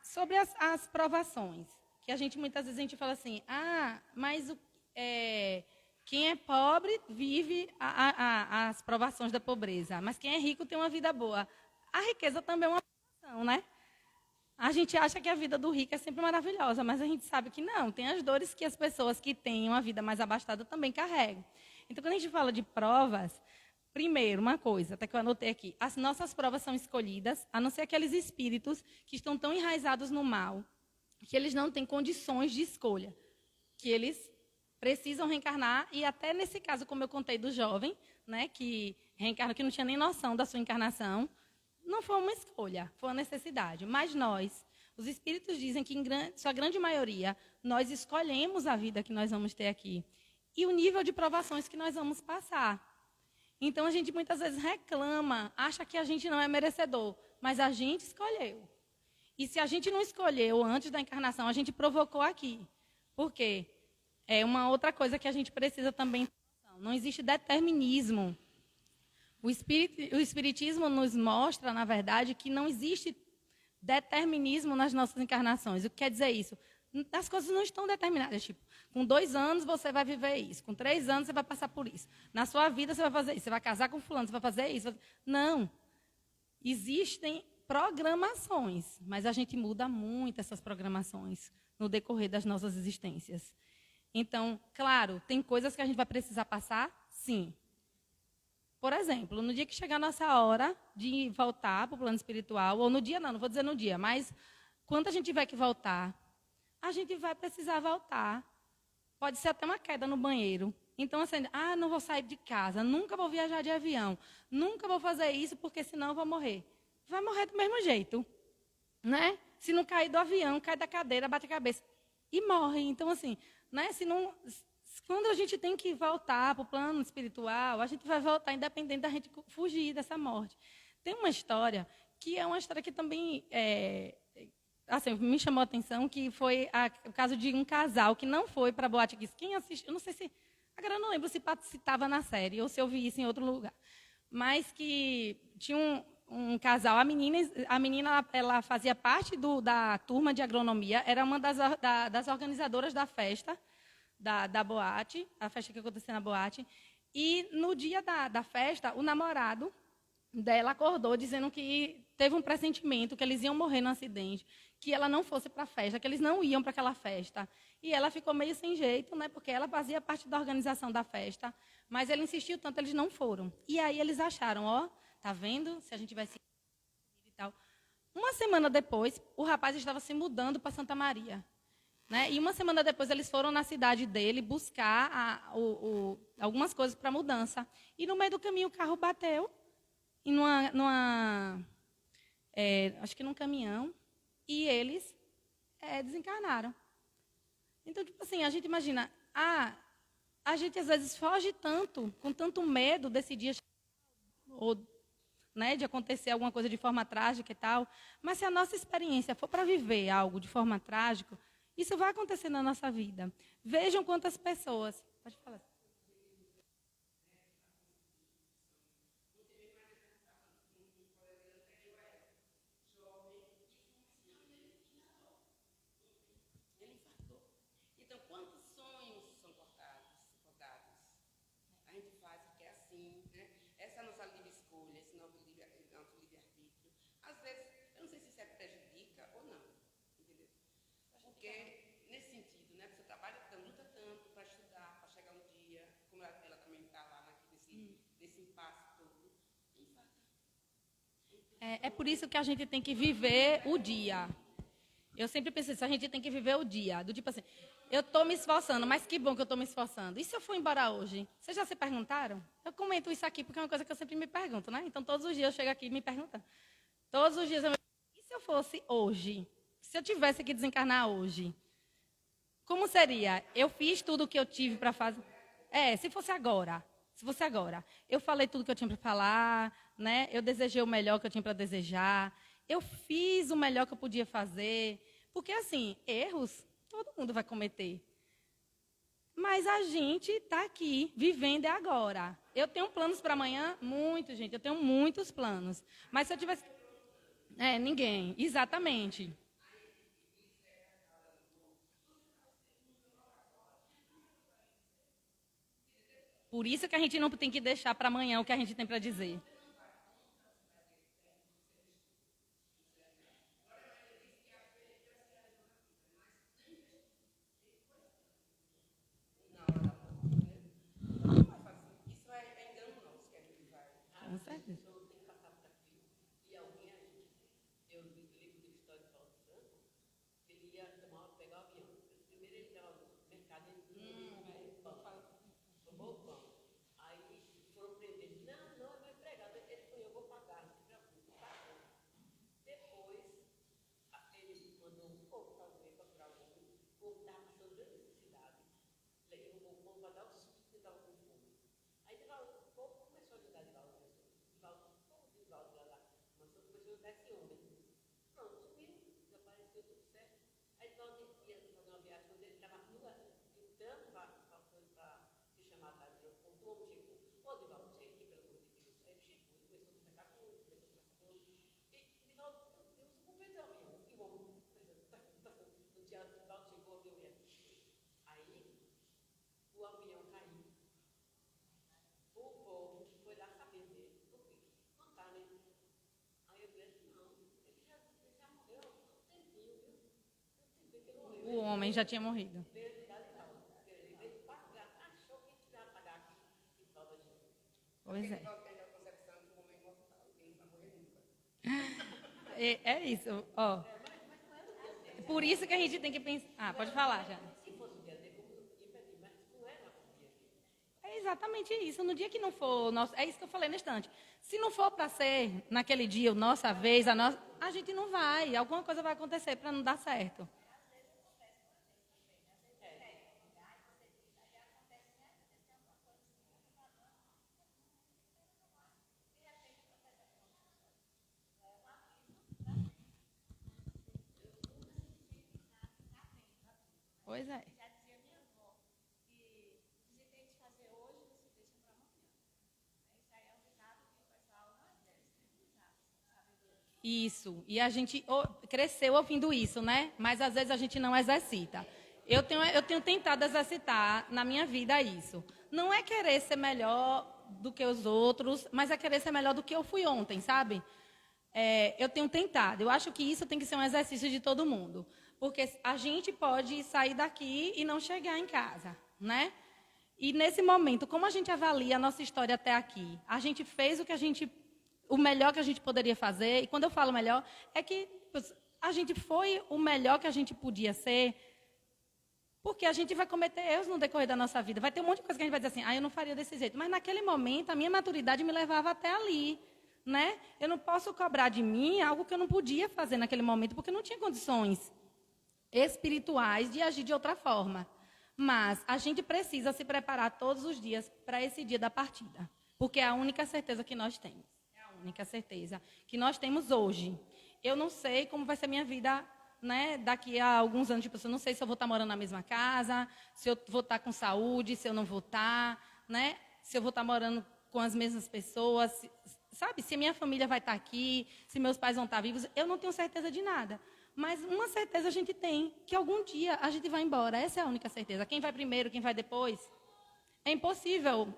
sobre as provações, que muitas vezes a gente fala assim, mas quem é pobre vive as provações da pobreza, mas quem é rico tem uma vida boa. A riqueza também é uma provação, né? A gente acha que a vida do rico é sempre maravilhosa, mas a gente sabe que não. Tem as dores que as pessoas que têm uma vida mais abastada também carregam. Então, quando a gente fala de provas, primeiro, uma coisa, até que eu anotei aqui, as nossas provas são escolhidas, a não ser aqueles espíritos que estão tão enraizados no mal, que eles não têm condições de escolha, que eles precisam reencarnar, e até nesse caso, como eu contei do jovem, né, que reencarnou, que não tinha nem noção da sua encarnação, não foi uma escolha, foi uma necessidade. Mas nós, os espíritos dizem que, em sua grande maioria, nós escolhemos a vida que nós vamos ter aqui e o nível de provações que nós vamos passar. Então, a gente muitas vezes reclama, acha que a gente não é merecedor, mas a gente escolheu. E se a gente não escolheu antes da encarnação, a gente provocou aqui. Por quê? É uma outra coisa que a gente precisa também. Não existe determinismo. O Espiritismo nos mostra, na verdade, que não existe determinismo nas nossas encarnações. O que quer dizer isso? As coisas não estão determinadas. Tipo, com 2 anos você vai viver isso, com 3 anos você vai passar por isso. Na sua vida você vai fazer isso, você vai casar com fulano, você vai fazer isso. Não. Existem programações, mas a gente muda muito essas programações no decorrer das nossas existências. Então, claro, tem coisas que a gente vai precisar passar? Sim. Por exemplo, no dia que chegar a nossa hora de voltar para o plano espiritual, ou no dia não vou dizer no dia, mas quando a gente tiver que voltar, a gente vai precisar voltar. Pode ser até uma queda no banheiro. Então, assim, não vou sair de casa, nunca vou viajar de avião, nunca vou fazer isso, porque senão eu vou morrer. Vai morrer do mesmo jeito, né? Se não cair do avião, cai da cadeira, bate a cabeça e morre. Então, assim, né? Quando a gente tem que voltar para o plano espiritual, a gente vai voltar independente da gente fugir dessa morte. Tem uma história que é uma história que também assim, me chamou a atenção, que foi o caso de um casal que não foi para a Boate Kiss. Quem assistiu, eu não sei se... Agora eu não lembro se estava na série ou se eu vi isso em outro lugar. Mas que tinha um casal, a menina ela fazia parte da turma de agronomia, era uma das organizadoras da festa, da boate, a festa que aconteceu na boate. E no dia da festa, o namorado dela acordou dizendo que teve um pressentimento, que eles iam morrer no acidente, que ela não fosse para a festa, que eles não iam para aquela festa. E ela ficou meio sem jeito, né, porque ela fazia parte da organização da festa, mas ele insistiu tanto, eles não foram. E aí eles acharam, tá vendo? Se a gente vai se e tal. Uma semana depois, o rapaz estava se mudando para Santa Maria. Né? E uma semana depois, eles foram na cidade dele buscar algumas coisas para mudança. E no meio do caminho, o carro bateu, e acho que num caminhão, e eles desencarnaram. Então, tipo assim, a gente imagina, a gente às vezes foge tanto, com tanto medo desse dia, ou, né, de acontecer alguma coisa de forma trágica e tal, mas se a nossa experiência for para viver algo de forma trágica, isso vai acontecer na nossa vida. Vejam quantas pessoas... Pode falar. Então, quantos sonhos são cortados? A gente faz porque é assim, né? Essa nossa livre escolha, esse nosso livre-arbítrio. Às vezes, eu não sei se isso prejudica ou não, entendeu? Porque... nesse sentido, né? Você trabalha, luta tanto para estudar, para chegar um dia, como ela também está lá nesse impasse todo. É por isso que a gente tem que viver o dia. Eu sempre penso isso, a gente tem que viver o dia. Do tipo assim, Eu estou me esforçando, mas que bom que eu estou me esforçando. E se eu for embora hoje? Vocês já se perguntaram? Eu comento isso aqui porque é uma coisa que eu sempre me pergunto, né? Então, todos os dias eu chego aqui me perguntando. Todos os dias eu me... E se eu fosse hoje? Se eu tivesse que desencarnar hoje? Como seria? Eu fiz tudo o que eu tive para fazer. Se fosse agora. Se fosse agora. Eu falei tudo que eu tinha para falar, né? Eu desejei o melhor que eu tinha para desejar. Eu fiz o melhor que eu podia fazer. Porque, assim, erros todo mundo vai cometer. Mas a gente está aqui, vivendo agora. Eu tenho planos para amanhã? Muito, gente. Eu tenho muitos planos. Mas se eu tivesse... ninguém. Exatamente. Por isso que a gente não tem que deixar para amanhã o que a gente tem para dizer. Isso é engano nosso que a gente vai. Com certeza. Eu li o história de Paulo Franco, ele ia pegar o avião. Primeiro ele estava no mercado, ele tomou o pão. Aí foram prender. Não, não, é meu empregado. Ele foi, eu vou pagar, não se preocupe. Pagou. Depois, ele mandou um povo para alguém procurar o povo. O povo estava passando grande necessidade. Levou o povo para dar o susto que estava com fome. Aí o povo começou a ajudar Divaldo. Divaldo lá. Mas começou a ajudar esse homem. Pronto, sumiu, desapareceu tudo certo. Aí Divaldo ia fazer uma viagem, quando ele estava entrando para se chamar a atenção, quando o homem chegou, ô Divaldo, chega aqui pelo amor de Deus. Aí ele chegou, ele começou a conversar com ele, começou a conversar com ele. E Divaldo, meu Deus, eu vou perder o avião. E o homem, no dia Divaldo chegou, deu ia. Aí o avião caiu. O povo foi lá saber dele. Por quê? Não está, né? Aí eu disse, não, ele já morreu há um tempinho, viu? Um tempinho que ele morreu. O homem já tinha morrido. Veio de lá de Paulo. Ele veio pagar, achou que tinha que pagar aqui e falta de novo. Pois é. Tem a concepção que o homem é imortal, ele não vai morrer nunca. É isso, ó. Por isso que a gente tem que pensar... pode falar, já. Se fosse o dia dele, como ia pedir, mas não é nosso dia dele. É exatamente isso. No dia que não for... É isso que eu falei na estante. Se não for para ser naquele dia, a nossa vez, a gente não vai. Alguma coisa vai acontecer para não dar certo. Pois é. Já dizia minha avó, que você tem que fazer hoje, você deixa para amanhã. Isso aí é um ditado que o pessoal não exerce, né? Isso. E a gente cresceu ouvindo isso, né? Mas às vezes a gente não exercita. Eu tenho tentado exercitar na minha vida isso. Não é querer ser melhor do que os outros, mas é querer ser melhor do que eu fui ontem, sabe? Eu tenho tentado. Eu acho que isso tem que ser um exercício de todo mundo. Porque a gente pode sair daqui e não chegar em casa, né? E nesse momento, como a gente avalia a nossa história até aqui? A gente fez o melhor que a gente poderia fazer. E quando eu falo melhor, é que a gente foi o melhor que a gente podia ser. Porque a gente vai cometer erros no decorrer da nossa vida. Vai ter um monte de coisa que a gente vai dizer assim, eu não faria desse jeito. Mas naquele momento, a minha maturidade me levava até ali, né? Eu não posso cobrar de mim algo que eu não podia fazer naquele momento, porque eu não tinha condições espirituais de agir de outra forma. Mas a gente precisa se preparar todos os dias para esse dia da partida. Porque é a única certeza que nós temos. É a única certeza que nós temos hoje. Eu não sei como vai ser minha vida, né, daqui a alguns anos. Tipo, eu não sei se eu vou estar morando na mesma casa, se eu vou estar com saúde, se eu não vou estar, né? Se eu vou estar morando com as mesmas pessoas, sabe? Se minha família vai estar aqui, se meus pais vão estar vivos, eu não tenho certeza de nada. Mas uma certeza a gente tem, que algum dia a gente vai embora. Essa é a única certeza. Quem vai primeiro, quem vai depois? É impossível,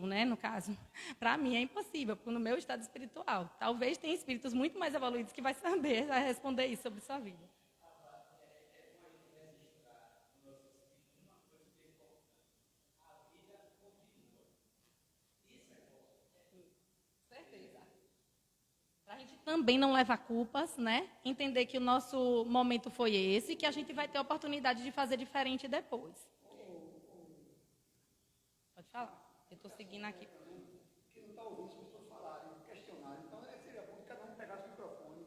né, no caso. Para mim é impossível, porque no meu estado espiritual. Talvez tenha espíritos muito mais evoluídos que vai saber responder isso sobre sua vida. a gente também não leva culpas, né? Entender que o nosso momento foi esse, que a gente vai ter a oportunidade de fazer diferente depois. Pode falar. Eu estou seguindo aqui. Que não está ouvindo as pessoas falarem, questionarem. Então, seria bom que cada um pegasse o microfone.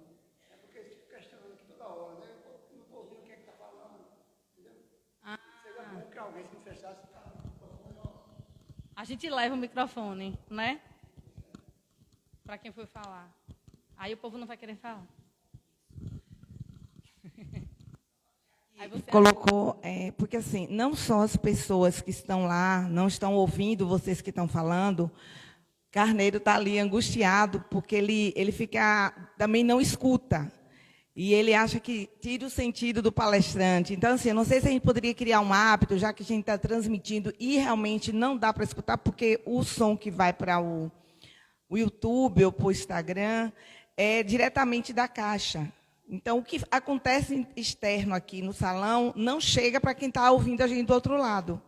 É porque eles ficam questionando aqui toda hora, né? Eu não estou ouvindo quem é que está falando. Entendeu? Seria bom que alguém se manifestasse. A gente leva o microfone, né? Para quem for falar. Aí o povo não vai querer falar. Aí você Colocou, porque assim, não só as pessoas que estão lá não estão ouvindo vocês que estão falando, Carneiro está ali angustiado, porque ele fica, também não escuta. E ele acha que tira o sentido do palestrante. Então, assim, eu não sei se a gente poderia criar um hábito, já que a gente está transmitindo e realmente não dá para escutar, porque o som que vai para o YouTube ou para o Instagram é diretamente da caixa. Então, o que acontece externo aqui no salão não chega para quem está ouvindo a gente do outro lado.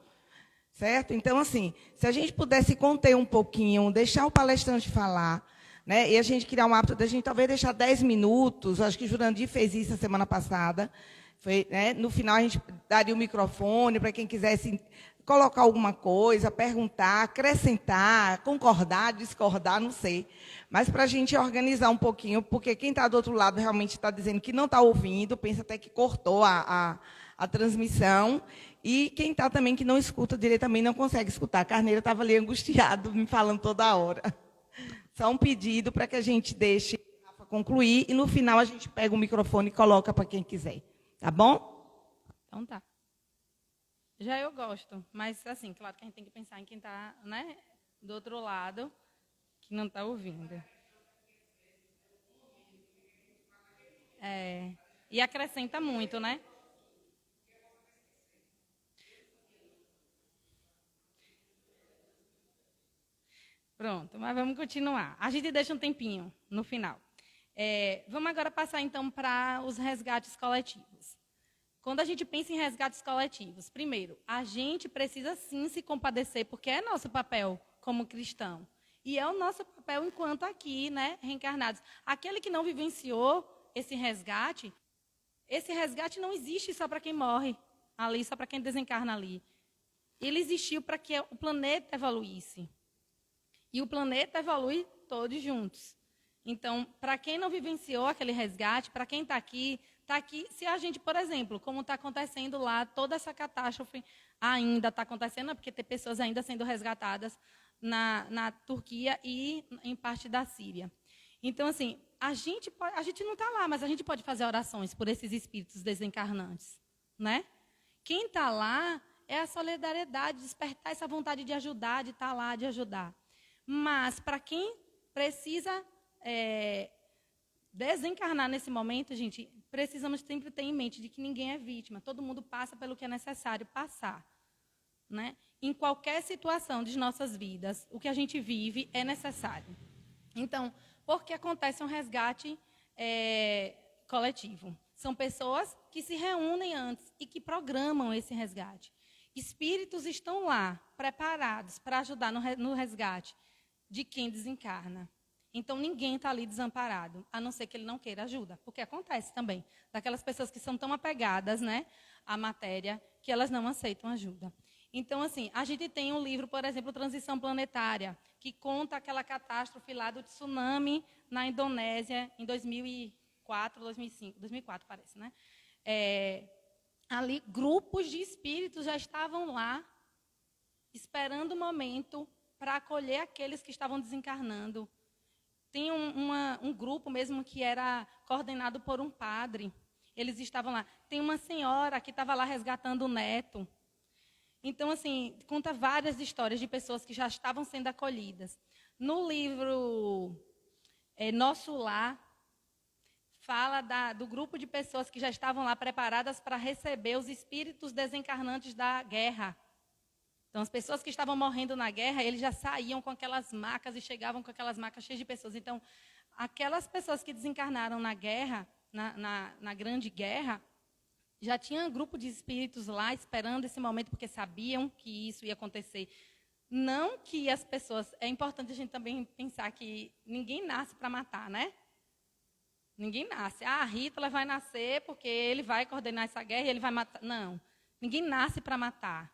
Certo? Então, assim, se a gente pudesse conter um pouquinho, deixar o palestrante falar, né, e a gente criar um hábito da gente talvez deixar 10 minutos, acho que o Jurandir fez isso a semana passada, foi, né, no final a gente daria o microfone para quem quisesse colocar alguma coisa, perguntar, acrescentar, concordar, discordar, não sei. Mas para a gente organizar um pouquinho, porque quem está do outro lado realmente está dizendo que não está ouvindo, pensa até que cortou a transmissão, e quem está também que não escuta direito também não consegue escutar. A Carneiro estava ali angustiado, me falando toda hora. Só um pedido para que a gente deixe a Rafa concluir, e no final a gente pega o microfone e coloca para quem quiser. Tá bom? Então tá. Já eu gosto, mas assim, claro que a gente tem que pensar em quem está, né, do outro lado, que não está ouvindo. E acrescenta muito, né? Pronto, mas vamos continuar. A gente deixa um tempinho no final. Vamos agora passar, então, para os resgates coletivos. Quando a gente pensa em resgates coletivos, primeiro, a gente precisa sim se compadecer, porque é nosso papel como cristão. E é o nosso papel enquanto aqui, né, reencarnados. Aquele que não vivenciou esse resgate não existe só para quem morre ali, só para quem desencarna ali. Ele existiu para que o planeta evoluísse. E o planeta evolui todos juntos. Então, para quem não vivenciou aquele resgate, para quem está aqui, se a gente, por exemplo, como está acontecendo lá, toda essa catástrofe ainda está acontecendo, porque tem pessoas ainda sendo resgatadas na Turquia e em parte da Síria. Então, assim, a gente não está lá, mas a gente pode fazer orações por esses espíritos desencarnantes, né? Quem está lá é a solidariedade, despertar essa vontade de ajudar, de estar lá, de ajudar. Mas, para quem precisa desencarnar nesse momento, gente, precisamos sempre ter em mente de que ninguém é vítima. Todo mundo passa pelo que é necessário passar, né? Em qualquer situação de nossas vidas, o que a gente vive é necessário. Então, por que acontece um resgate coletivo? São pessoas que se reúnem antes e que programam esse resgate. Espíritos estão lá, preparados para ajudar no resgate de quem desencarna. Então, ninguém está ali desamparado, a não ser que ele não queira ajuda. Porque acontece também, daquelas pessoas que são tão apegadas, né, à matéria, que elas não aceitam ajuda. Então, assim, a gente tem um livro, por exemplo, Transição Planetária, que conta aquela catástrofe lá do tsunami na Indonésia, em 2004, 2005, 2004 parece, né? Ali, grupos de espíritos já estavam lá, esperando o momento para acolher aqueles que estavam desencarnando. Tem um grupo mesmo que era coordenado por um padre. Eles estavam lá. Tem uma senhora que estava lá resgatando o neto. Então, assim, conta várias histórias de pessoas que já estavam sendo acolhidas. No livro Nosso Lar, fala do grupo de pessoas que já estavam lá preparadas para receber os espíritos desencarnantes da guerra. Então, as pessoas que estavam morrendo na guerra, eles já saíam com aquelas macas e chegavam com aquelas macas cheias de pessoas. Então, aquelas pessoas que desencarnaram na guerra, na Grande Guerra, já tinha um grupo de espíritos lá esperando esse momento, porque sabiam que isso ia acontecer. Não que as pessoas... É importante a gente também pensar que ninguém nasce para matar, né? Ninguém nasce. Ah, a Hitler vai nascer porque ele vai coordenar essa guerra e ele vai matar. Não, ninguém nasce para matar.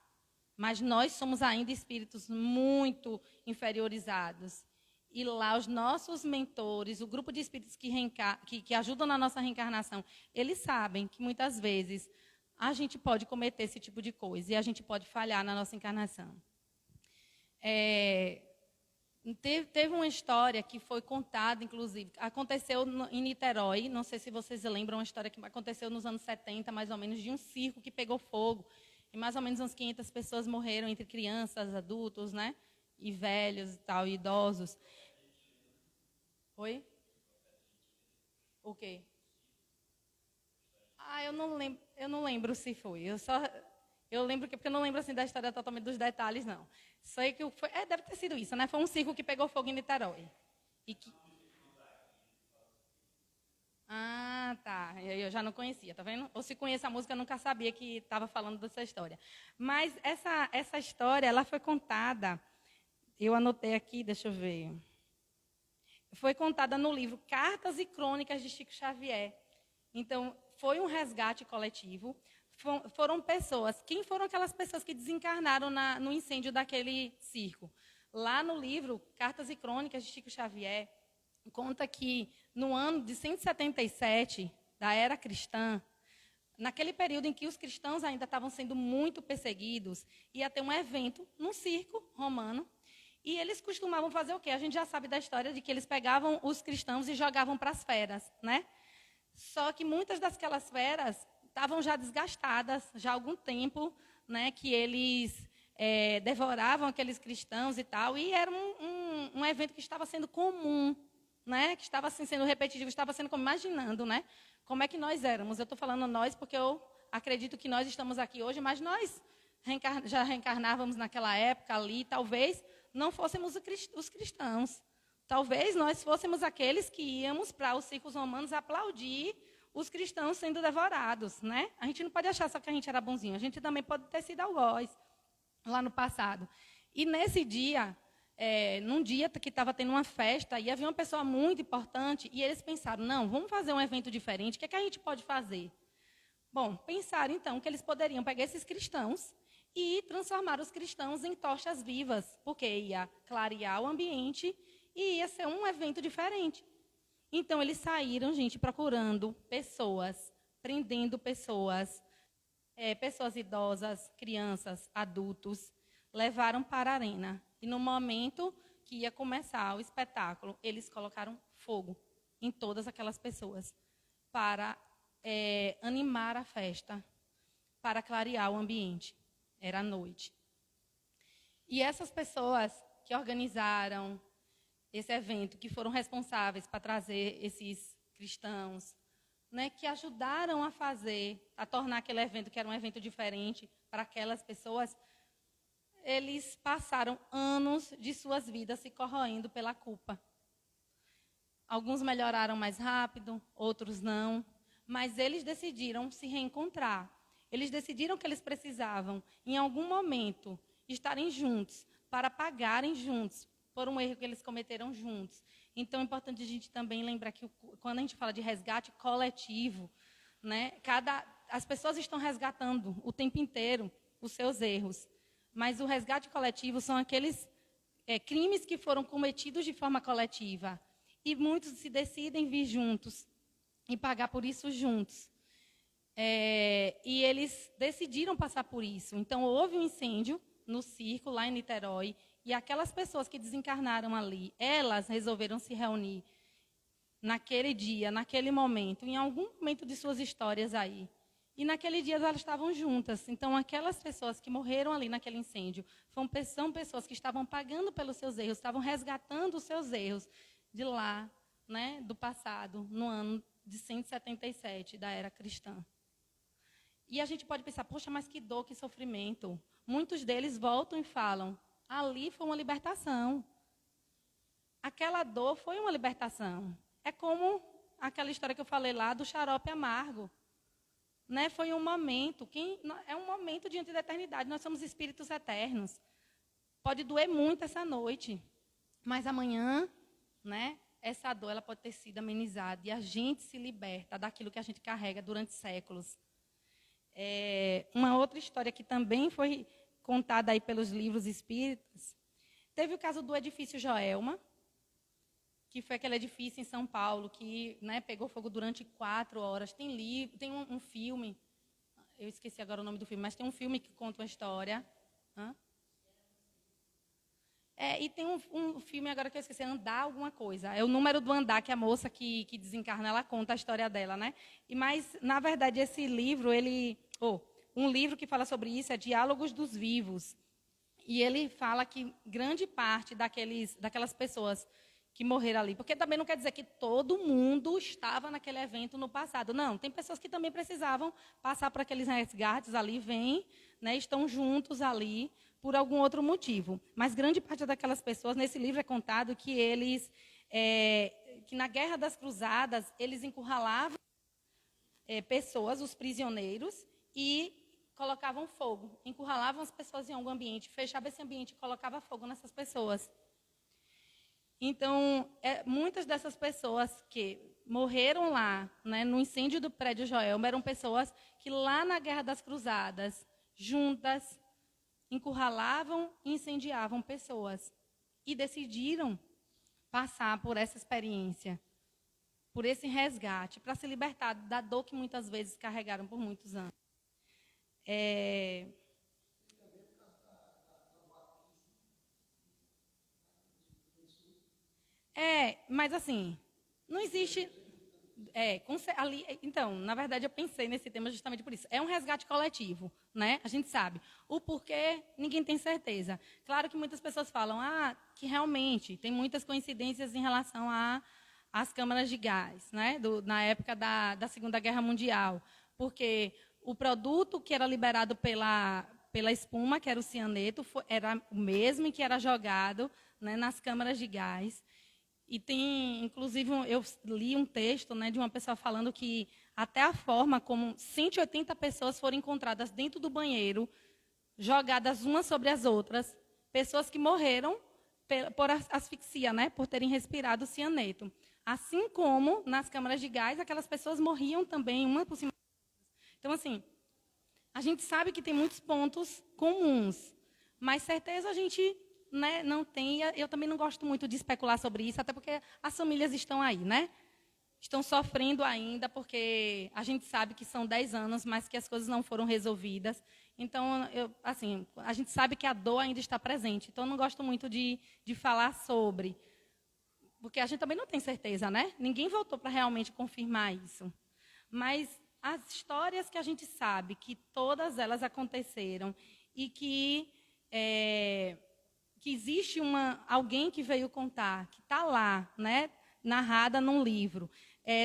Mas nós somos ainda espíritos muito inferiorizados. E lá os nossos mentores, o grupo de espíritos que ajudam na nossa reencarnação, eles sabem que muitas vezes a gente pode cometer esse tipo de coisa e a gente pode falhar na nossa encarnação. Teve uma história que foi contada, inclusive, aconteceu em Niterói, não sei se vocês lembram, uma história que aconteceu nos anos 70, mais ou menos, de um circo que pegou fogo. E mais ou menos umas 500 pessoas morreram, entre crianças, adultos, né? E velhos e tal, e idosos. Oi? O quê? Ah, eu não lembro se foi. Eu lembro porque eu não lembro assim da história totalmente dos detalhes, não. Sei que foi, deve ter sido isso, né? Foi um circo que pegou fogo em Niterói. Ah, tá. Eu já não conhecia, tá vendo? Ou se conheço a música, eu nunca sabia que estava falando dessa história. Mas essa história, ela foi contada, eu anotei aqui, deixa eu ver. Foi contada no livro Cartas e Crônicas de Chico Xavier. Então, foi um resgate coletivo. Foram pessoas. Quem foram aquelas pessoas que desencarnaram no incêndio daquele circo? Lá no livro Cartas e Crônicas de Chico Xavier, conta que no ano de 177 da era cristã, naquele período em que os cristãos ainda estavam sendo muito perseguidos, ia ter um evento num circo romano. E eles costumavam fazer o quê? A gente já sabe da história de que eles pegavam os cristãos e jogavam para as feras, né? Só que muitas daquelas feras estavam já desgastadas, já há algum tempo, né? Que eles devoravam aqueles cristãos e tal. E era um evento que estava sendo comum, né? Que estava assim, sendo repetitivo, estava sendo como imaginando, né? Como é que nós éramos? Eu estou falando nós porque eu acredito que nós estamos aqui hoje, mas nós já reencarnávamos naquela época ali, talvez não fôssemos os cristãos. Talvez nós fôssemos aqueles que íamos para os circos romanos aplaudir os cristãos sendo devorados, né? A gente não pode achar só que a gente era bonzinho. A gente também pode ter sido algoz lá no passado. E nesse dia, num dia que estava tendo uma festa, e havia uma pessoa muito importante, e eles pensaram, não, vamos fazer um evento diferente, o que é que a gente pode fazer? Bom, pensaram então que eles poderiam pegar esses cristãos e transformar os cristãos em tochas vivas, porque ia clarear o ambiente e ia ser um evento diferente. Então, eles saíram, gente, procurando pessoas, prendendo pessoas, pessoas idosas, crianças, adultos, levaram para a arena. E no momento que ia começar o espetáculo, eles colocaram fogo em todas aquelas pessoas para animar a festa, para clarear o ambiente. Era noite. E essas pessoas que organizaram esse evento, que foram responsáveis para trazer esses cristãos, né, que ajudaram a tornar aquele evento, que era um evento diferente para aquelas pessoas, eles passaram anos de suas vidas se corroendo pela culpa. Alguns melhoraram mais rápido, outros não, mas eles decidiram se reencontrar. Eles decidiram que eles precisavam, em algum momento, estarem juntos, para pagarem juntos por um erro que eles cometeram juntos. Então, é importante a gente também lembrar que quando a gente fala de resgate coletivo, né, as pessoas estão resgatando o tempo inteiro os seus erros. Mas o resgate coletivo são aqueles crimes que foram cometidos de forma coletiva. E muitos se decidem vir juntos e pagar por isso juntos. E eles decidiram passar por isso. Então, houve um incêndio no circo, lá em Niterói, e aquelas pessoas que desencarnaram ali, elas resolveram se reunir naquele dia, naquele momento, em algum momento de suas histórias aí. E naquele dia elas estavam juntas. Então, aquelas pessoas que morreram ali naquele incêndio são pessoas que estavam pagando pelos seus erros, estavam resgatando os seus erros de lá, né, do passado, no ano de 177 da era cristã. E a gente pode pensar, poxa, mas que dor, que sofrimento. Muitos deles voltam e falam, ali foi uma libertação. Aquela dor foi uma libertação. É como aquela história que eu falei lá do xarope amargo. Né? Foi um momento, é um momento diante da eternidade. Nós somos espíritos eternos. Pode doer muito essa noite, mas amanhã, né, essa dor ela pode ter sido amenizada e a gente se liberta daquilo que a gente carrega durante séculos. Uma outra história que também foi contada aí pelos livros espíritas, teve o caso do edifício Joelma, que foi aquele edifício em São Paulo que, né, pegou fogo durante 4 horas. Tem um filme, eu esqueci agora o nome do filme, mas tem um filme que conta uma história. E tem um filme agora que eu esqueci, Andar Alguma Coisa. É o número do andar que a moça que desencarna, ela conta a história dela, né? Mas, na verdade, esse livro, um livro que fala sobre isso é Diálogos dos Vivos. E ele fala que grande parte daquelas pessoas que morreram ali, porque também não quer dizer que todo mundo estava naquele evento no passado. Não, tem pessoas que também precisavam passar por aqueles resgates ali, vêm, né, estão juntos ali por algum outro motivo. Mas grande parte daquelas pessoas, nesse livro é contado que que na Guerra das Cruzadas, eles encurralavam pessoas, os prisioneiros, e colocavam fogo, encurralavam as pessoas em algum ambiente, fechavam esse ambiente e colocavam fogo nessas pessoas. Então, muitas dessas pessoas que morreram lá, né, no incêndio do prédio Joelma, eram pessoas que lá na Guerra das Cruzadas, juntas, encurralavam e incendiavam pessoas. E decidiram passar por essa experiência, por esse resgate, para se libertar da dor que muitas vezes carregaram por muitos anos. Mas assim, não existe. Então, na verdade, eu pensei nesse tema justamente por isso. É um resgate coletivo, né? A gente sabe. O porquê, ninguém tem certeza. Claro que muitas pessoas falam que realmente tem muitas coincidências em relação às câmaras de gás, né? Na época da Segunda Guerra Mundial. Porque o produto que era liberado pela espuma, que era o cianeto, era o mesmo que era jogado, né, nas câmaras de gás. E tem, inclusive, eu li um texto, né, de uma pessoa falando que até a forma como 180 pessoas foram encontradas dentro do banheiro, jogadas umas sobre as outras, pessoas que morreram por asfixia, né, por terem respirado cianeto. Assim como nas câmaras de gás, aquelas pessoas morriam também, uma por cima. Então, assim, a gente sabe que tem muitos pontos comuns, mas certeza a gente, né, não tem. Eu também não gosto muito de especular sobre isso, até porque as famílias estão aí, né? Estão sofrendo ainda, porque a gente sabe que são 10 anos, mas que as coisas não foram resolvidas. Então, a gente sabe que a dor ainda está presente. Então, eu não gosto muito de falar sobre, porque a gente também não tem certeza, né? Ninguém voltou para realmente confirmar isso. Mas as histórias que a gente sabe, que todas elas aconteceram e que existe alguém que veio contar, que está lá, né, narrada num livro.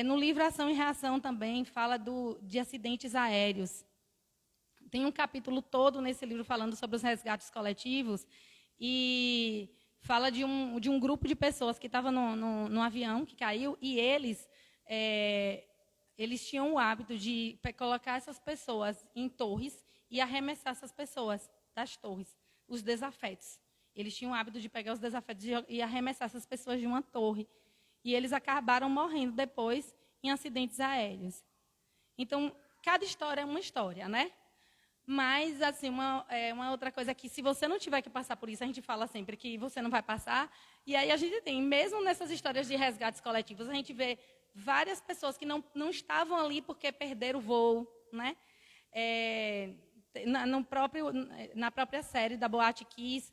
No livro Ação e Reação também fala de acidentes aéreos. Tem um capítulo todo nesse livro falando sobre os resgates coletivos e fala de um grupo de pessoas que estava num avião que caiu e eles tinham o hábito de colocar essas pessoas em torres e arremessar essas pessoas das torres, os desafetos. Eles tinham o hábito de pegar os desafetos e arremessar essas pessoas de uma torre. E eles acabaram morrendo depois em acidentes aéreos. Então, cada história é uma história, né? Mas, assim, uma outra coisa que, se você não tiver que passar por isso, a gente fala sempre que você não vai passar. E aí a gente tem, mesmo nessas histórias de resgates coletivos, a gente vê várias pessoas que não estavam ali porque perderam o voo, né? Na própria série da Boate Kiss,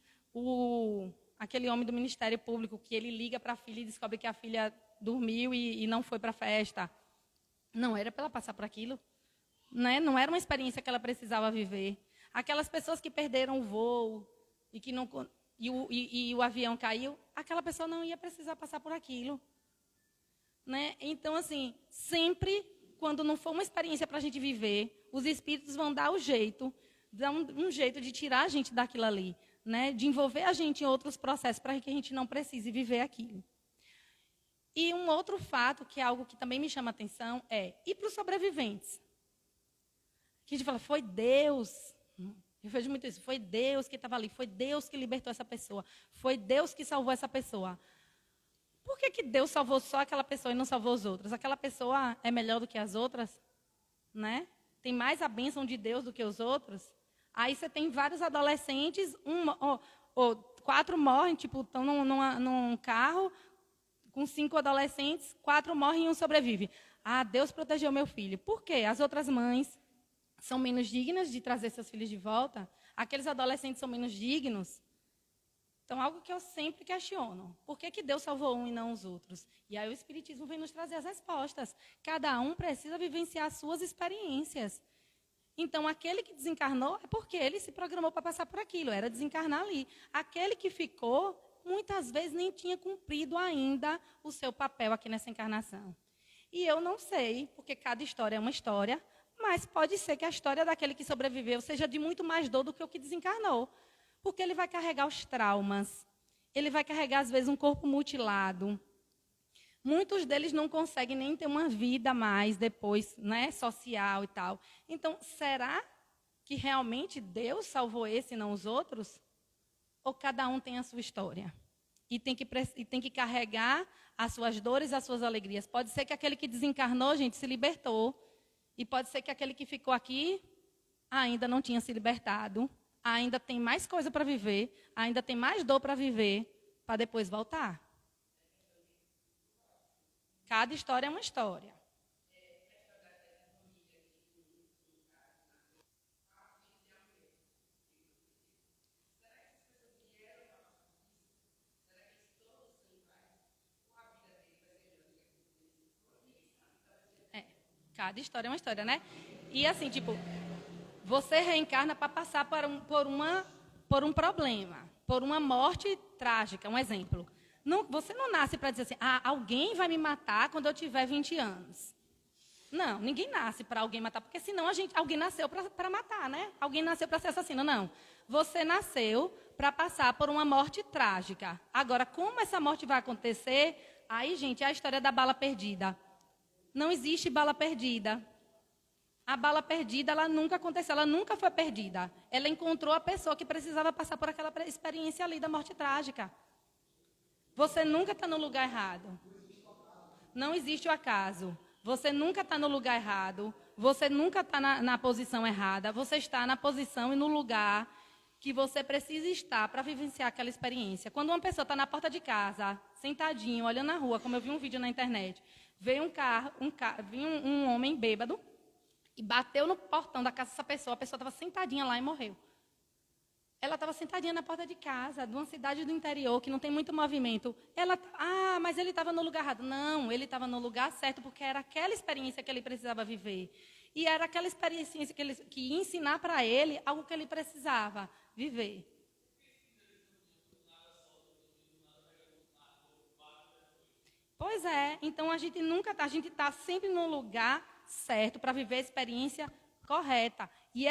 aquele homem do Ministério Público que ele liga para a filha e descobre que a filha dormiu e não foi para a festa. Não era para ela passar por aquilo, né? Não era uma experiência que ela precisava viver. Aquelas pessoas que perderam o voo e o avião caiu, aquela pessoa não ia precisar passar por aquilo. Né? Então, assim, sempre, quando não for uma experiência para a gente viver, os espíritos vão dar um jeito de tirar a gente daquilo ali, né? De envolver a gente em outros processos para que a gente não precise viver aquilo. E um outro fato, que é algo que também me chama a atenção, e para os sobreviventes? Que a gente fala, foi Deus. Eu vejo muito isso, foi Deus que estava ali, foi Deus que libertou essa pessoa, foi Deus que salvou essa pessoa. Por que que Deus salvou só aquela pessoa e não salvou os outros? Aquela pessoa é melhor do que as outras? Né? Tem mais a bênção de Deus do que os outros? Aí você tem vários adolescentes, 4 morrem, tipo, estão num carro com 5 adolescentes, 4 morrem e 1 sobrevive. Ah, Deus protegeu meu filho. Por quê? As outras mães são menos dignas de trazer seus filhos de volta? Aqueles adolescentes são menos dignos? Então, algo que eu sempre questiono. Por que Deus salvou um e não os outros? E aí o Espiritismo vem nos trazer as respostas. Cada um precisa vivenciar as suas experiências. Então, aquele que desencarnou é porque ele se programou para passar por aquilo, era desencarnar ali. Aquele que ficou, muitas vezes nem tinha cumprido ainda o seu papel aqui nessa encarnação. E eu não sei, porque cada história é uma história, mas pode ser que a história daquele que sobreviveu seja de muito mais dor do que o que desencarnou. Porque ele vai carregar os traumas, ele vai carregar, às vezes, um corpo mutilado. Muitos deles não conseguem nem ter uma vida mais depois, né, social e tal. Então, será que realmente Deus salvou esse e não os outros? Ou cada um tem a sua história? E tem que carregar as suas dores e as suas alegrias. Pode ser que aquele que desencarnou, gente, se libertou. E pode ser que aquele que ficou aqui ainda não tinha se libertado. Ainda tem mais coisa para viver. Ainda tem mais dor para viver. Para depois voltar. Cada história é uma história. Cada história é uma história, né? E assim, tipo, você reencarna para passar por um problema, por uma morte trágica, um exemplo. Você não nasce para dizer assim, alguém vai me matar quando eu tiver 20 anos. Não, ninguém nasce para alguém matar, porque senão alguém nasceu para matar, né? Alguém nasceu para ser assassino. Não. Você nasceu para passar por uma morte trágica. Agora, como essa morte vai acontecer? Aí, gente, é a história da bala perdida. Não existe bala perdida. A bala perdida, ela nunca aconteceu, ela nunca foi perdida. Ela encontrou a pessoa que precisava passar por aquela experiência ali da morte trágica. Você nunca está no lugar errado. Não existe o acaso. Você nunca está no lugar errado. Você nunca está na posição errada. Você está na posição e no lugar que você precisa estar para vivenciar aquela experiência. Quando uma pessoa está na porta de casa, sentadinho, olhando na rua, como eu vi um vídeo na internet, veio um homem bêbado e bateu no portão da casa dessa pessoa. A pessoa estava sentadinha lá e morreu. Ela estava sentadinha na porta de casa, de uma cidade do interior, que não tem muito movimento. Mas ele estava no lugar errado. Não, ele estava no lugar certo, porque era aquela experiência que ele precisava viver. E era aquela experiência que ia ensinar para ele algo que ele precisava viver. Pois é, então a gente está sempre no lugar certo para viver a experiência correta. E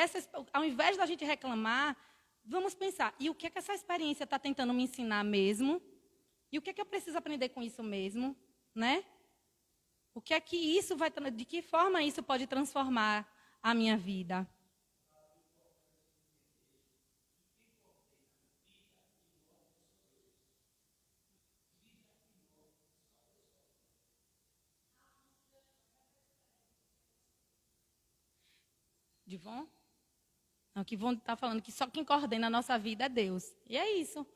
ao invés da gente reclamar, vamos pensar, e o que é que essa experiência está tentando me ensinar mesmo? E o que é que eu preciso aprender com isso mesmo? Né? O que é que isso de que forma isso pode transformar a minha vida? Divon? Não, que Ivone está falando que só quem coordena a nossa vida é Deus. E é isso.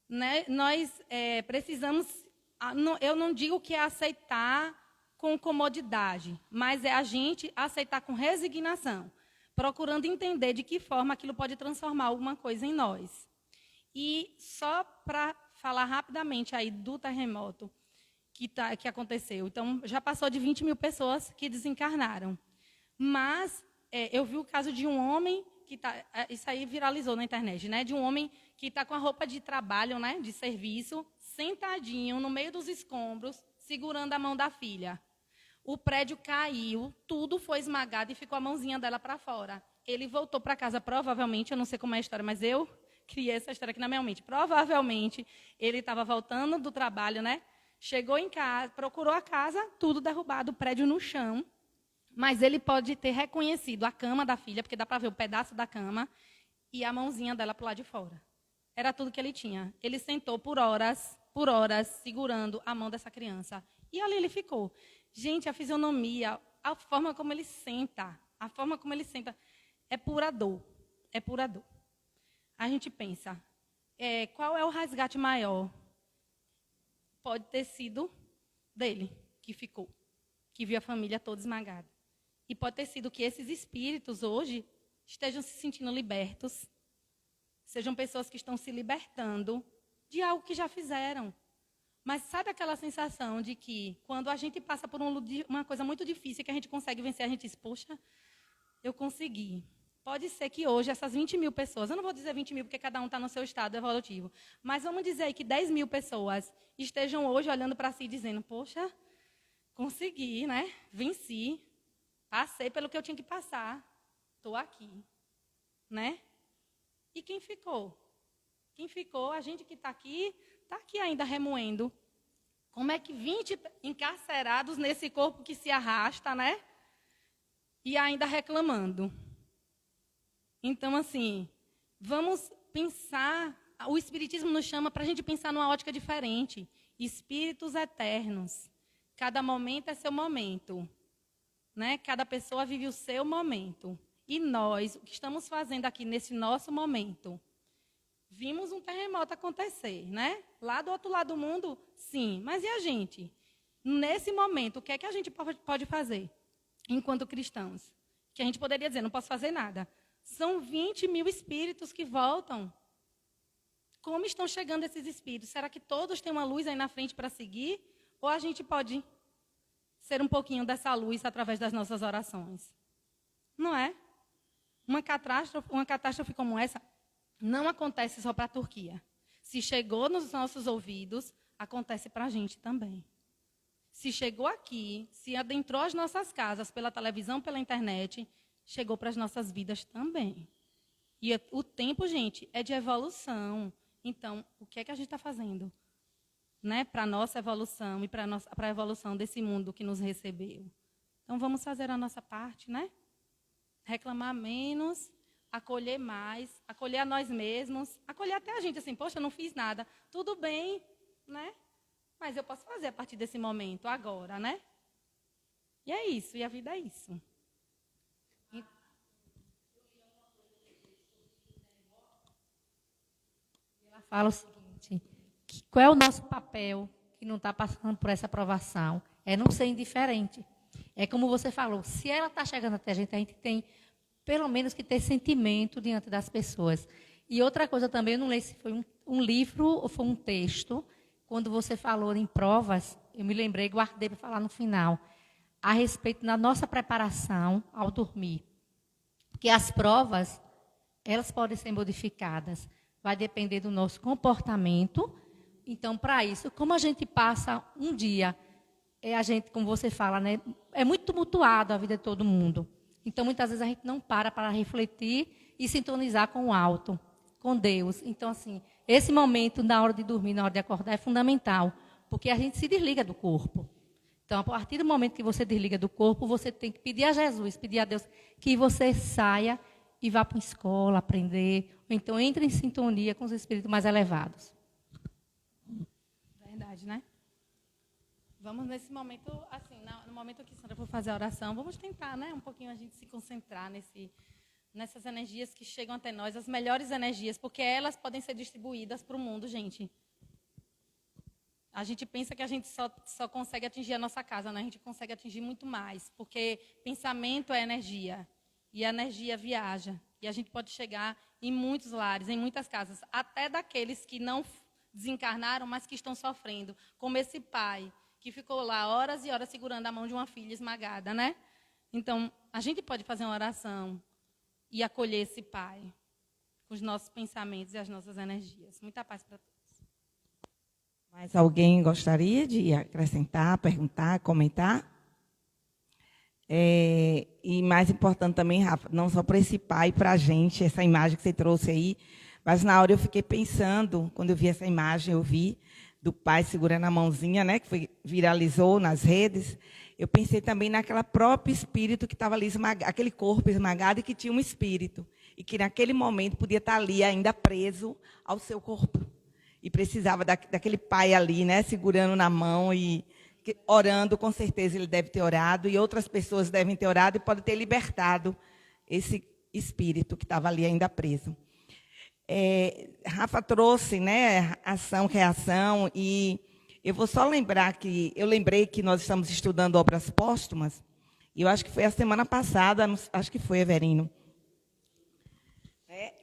Né? Nós precisamos, eu não digo que é aceitar com comodidade, mas é a gente aceitar com resignação, procurando entender de que forma aquilo pode transformar alguma coisa em nós. E só para falar rapidamente aí do terremoto que aconteceu. Então, já passou de 20 mil pessoas que desencarnaram. Mas eu vi o caso de um homem que isso aí viralizou na internet, né? De um homem que está com a roupa de trabalho, né? De serviço, sentadinho no meio dos escombros, segurando a mão da filha. O prédio caiu, tudo foi esmagado e ficou a mãozinha dela para fora. Ele voltou para casa, provavelmente, eu não sei como é a história, mas eu criei essa história aqui na minha mente. Provavelmente, ele estava voltando do trabalho, né? Chegou em casa, procurou a casa, tudo derrubado, o prédio no chão. Mas ele pode ter reconhecido a cama da filha, porque dá para ver o pedaço da cama, e a mãozinha dela para o lado de fora. Era tudo que ele tinha. Ele sentou por horas por horas, segurando a mão dessa criança. E ali ele ficou. Gente, a fisionomia, a forma como ele senta, é pura dor. É pura dor. A gente pensa, qual é o resgate maior? Pode ter sido dele, que ficou, que viu a família toda esmagada. E pode ter sido que esses espíritos hoje estejam se sentindo libertos, sejam pessoas que estão se libertando de algo que já fizeram. Mas sabe aquela sensação de que, quando a gente passa por uma coisa muito difícil que a gente consegue vencer, a gente diz, poxa, eu consegui. Pode ser que hoje essas 20 mil pessoas, eu não vou dizer 20 mil porque cada um está no seu estado evolutivo, mas vamos dizer aí que 10 mil pessoas estejam hoje olhando para si e dizendo, poxa, consegui, né? Venci, passei pelo que eu tinha que passar, estou aqui, né? E quem ficou? Quem ficou, a gente que está aqui ainda remoendo. Como é que 20 encarcerados nesse corpo que se arrasta, né? E ainda reclamando. Então, assim, vamos pensar, o Espiritismo nos chama para a gente pensar numa ótica diferente. Espíritos eternos. Cada momento é seu momento. Né? Cada pessoa vive o seu momento. E nós, o que estamos fazendo aqui nesse nosso momento? Vimos um terremoto acontecer, né? Lá do outro lado do mundo, sim. Mas e a gente? Nesse momento, o que é que a gente pode fazer enquanto cristãos? Que a gente poderia dizer, não posso fazer nada. São 20 mil espíritos que voltam. Como estão chegando esses espíritos? Será que todos têm uma luz aí na frente para seguir? Ou a gente pode ser um pouquinho dessa luz através das nossas orações? Não é? Uma catástrofe como essa não acontece só para a Turquia. Se chegou nos nossos ouvidos, acontece para a gente também. Se chegou aqui, se adentrou as nossas casas pela televisão, pela internet, chegou para as nossas vidas também. E o tempo, gente, é de evolução. Então, o que é que a gente está fazendo? Né? Para a nossa evolução e para a evolução desse mundo que nos recebeu. Então, vamos fazer a nossa parte, né? Reclamar menos, acolher mais, acolher a nós mesmos, acolher até a gente, assim, poxa, eu não fiz nada. Tudo bem, né? Mas eu posso fazer a partir desse momento, agora, né? E é isso, e a vida é isso. Ela fala o seguinte, qual é o nosso papel que não está passando por essa aprovação? É não ser indiferente. É como você falou, se ela está chegando até a gente tem pelo menos que ter sentimento diante das pessoas. E outra coisa também, eu não lembro se foi um livro ou foi um texto, quando você falou em provas, eu me lembrei, guardei para falar no final, a respeito da nossa preparação ao dormir. Porque as provas, elas podem ser modificadas, vai depender do nosso comportamento. Então, para isso, como a gente passa um dia, a gente, como você fala, né, é muito tumultuado a vida de todo mundo. Então, muitas vezes a gente não para refletir e sintonizar com o alto, com Deus. Então, assim, esse momento, na hora de dormir, na hora de acordar, é fundamental, porque a gente se desliga do corpo. Então, a partir do momento que você desliga do corpo, você tem que pedir a Jesus, pedir a Deus que você saia e vá para uma escola, aprender, ou então entre em sintonia com os espíritos mais elevados. Verdade, né? Vamos nesse momento, assim, no momento que Sandra for fazer a oração, vamos tentar, né, um pouquinho a gente se concentrar nessas energias que chegam até nós, as melhores energias, porque elas podem ser distribuídas para o mundo, gente. A gente pensa que a gente só consegue atingir a nossa casa, né? A gente consegue atingir muito mais, porque pensamento é energia, e a energia viaja, e a gente pode chegar em muitos lares, em muitas casas, até daqueles que não desencarnaram, mas que estão sofrendo, como esse pai, que ficou lá horas e horas segurando a mão de uma filha esmagada, né? Então, a gente pode fazer uma oração e acolher esse pai com os nossos pensamentos e as nossas energias. Muita paz para todos. Mais alguém gostaria de acrescentar, perguntar, comentar? E mais importante também, Rafa, não só para esse pai, para a gente, essa imagem que você trouxe aí, mas na hora eu fiquei pensando, quando eu vi essa imagem, eu vi do pai segurando a mãozinha, né, que viralizou nas redes, eu pensei também naquela própria espírito que estava ali esmagado, aquele corpo esmagado e que tinha um espírito, e que naquele momento podia estar ali ainda preso ao seu corpo. e precisava daquele pai ali, né, segurando na mão e orando, com certeza ele deve ter orado, e outras pessoas devem ter orado e pode ter libertado esse espírito que estava ali ainda preso. Rafa trouxe, né, ação, reação, e eu vou só lembrar que, eu lembrei que nós estamos estudando obras póstumas, e eu acho que foi a semana passada, acho que foi, Everino.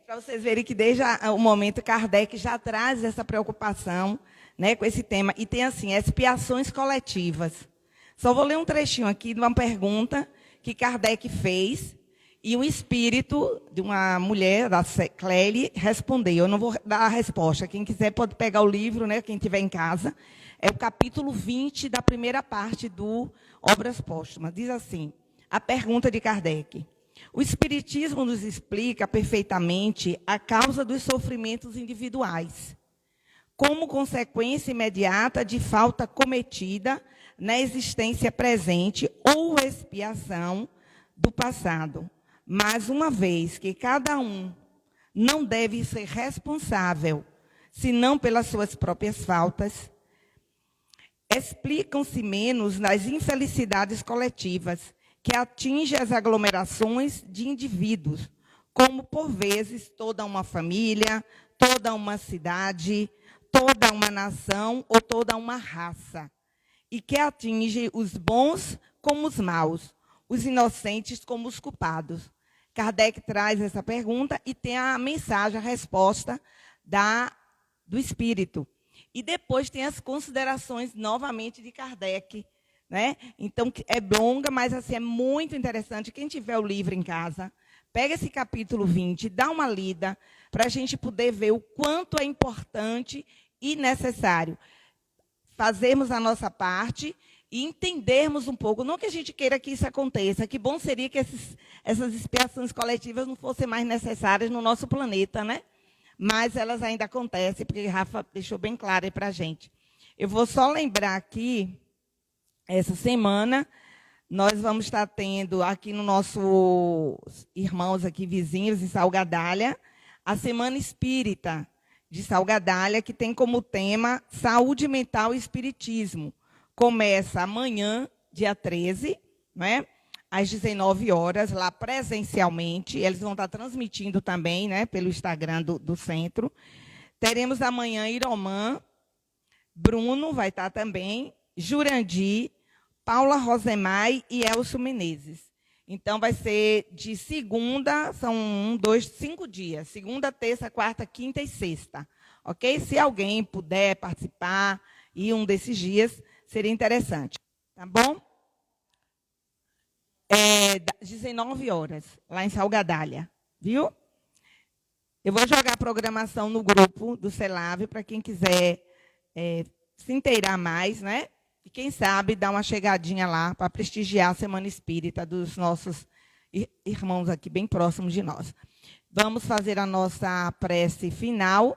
Para vocês verem que desde o momento Kardec já traz essa preocupação, né, com esse tema. E tem assim, expiações coletivas. Só vou ler um trechinho aqui de uma pergunta que Kardec fez, e um espírito de uma mulher, da Clélie, respondeu. Eu não vou dar a resposta. Quem quiser pode pegar o livro, né, quem estiver em casa. É o capítulo 20 da primeira parte do Obras Póstumas. Diz assim, a pergunta de Kardec. O Espiritismo nos explica perfeitamente a causa dos sofrimentos individuais, como consequência imediata de falta cometida na existência presente ou expiação do passado. Mas, uma vez que cada um não deve ser responsável, senão pelas suas próprias faltas, explicam-se menos nas infelicidades coletivas, que atinge as aglomerações de indivíduos, como, por vezes, toda uma família, toda uma cidade, toda uma nação ou toda uma raça, e que atinge os bons como os maus, os inocentes como os culpados. Kardec traz essa pergunta e tem a mensagem, a resposta do Espírito. E depois tem as considerações, novamente, de Kardec, né? Então, é longa, mas assim, é muito interessante. Quem tiver o livro em casa, pega esse capítulo 20, dá uma lida, para a gente poder ver o quanto é importante e necessário fazermos a nossa parte e entendermos um pouco, não que a gente queira que isso aconteça, que bom seria que essas expiações coletivas não fossem mais necessárias no nosso planeta, né? Mas elas ainda acontecem, porque Rafa deixou bem claro aí para a gente. Eu vou só lembrar aqui, essa semana, nós vamos estar tendo aqui no nosso irmãos aqui vizinhos em Salgadalha, a Semana Espírita de Salgadalha, que tem como tema Saúde Mental e Espiritismo. Começa amanhã, dia 13, né, às 19 horas, lá presencialmente. Eles vão estar transmitindo também, né, pelo Instagram do centro. Teremos amanhã Iromã, Bruno vai estar também, Jurandir, Paula Rosemai e Elcio Menezes. Então, vai ser de segunda, são 5 dias. Segunda, terça, quarta, quinta e sexta. Ok? Se alguém puder participar e um desses dias, seria interessante. Tá bom? 19 horas, lá em Salgadalha. Viu? Eu vou jogar a programação no grupo do CELAV, para quem quiser se inteirar mais, né? E quem sabe dar uma chegadinha lá para prestigiar a Semana Espírita dos nossos irmãos aqui bem próximos de nós. Vamos fazer a nossa prece final.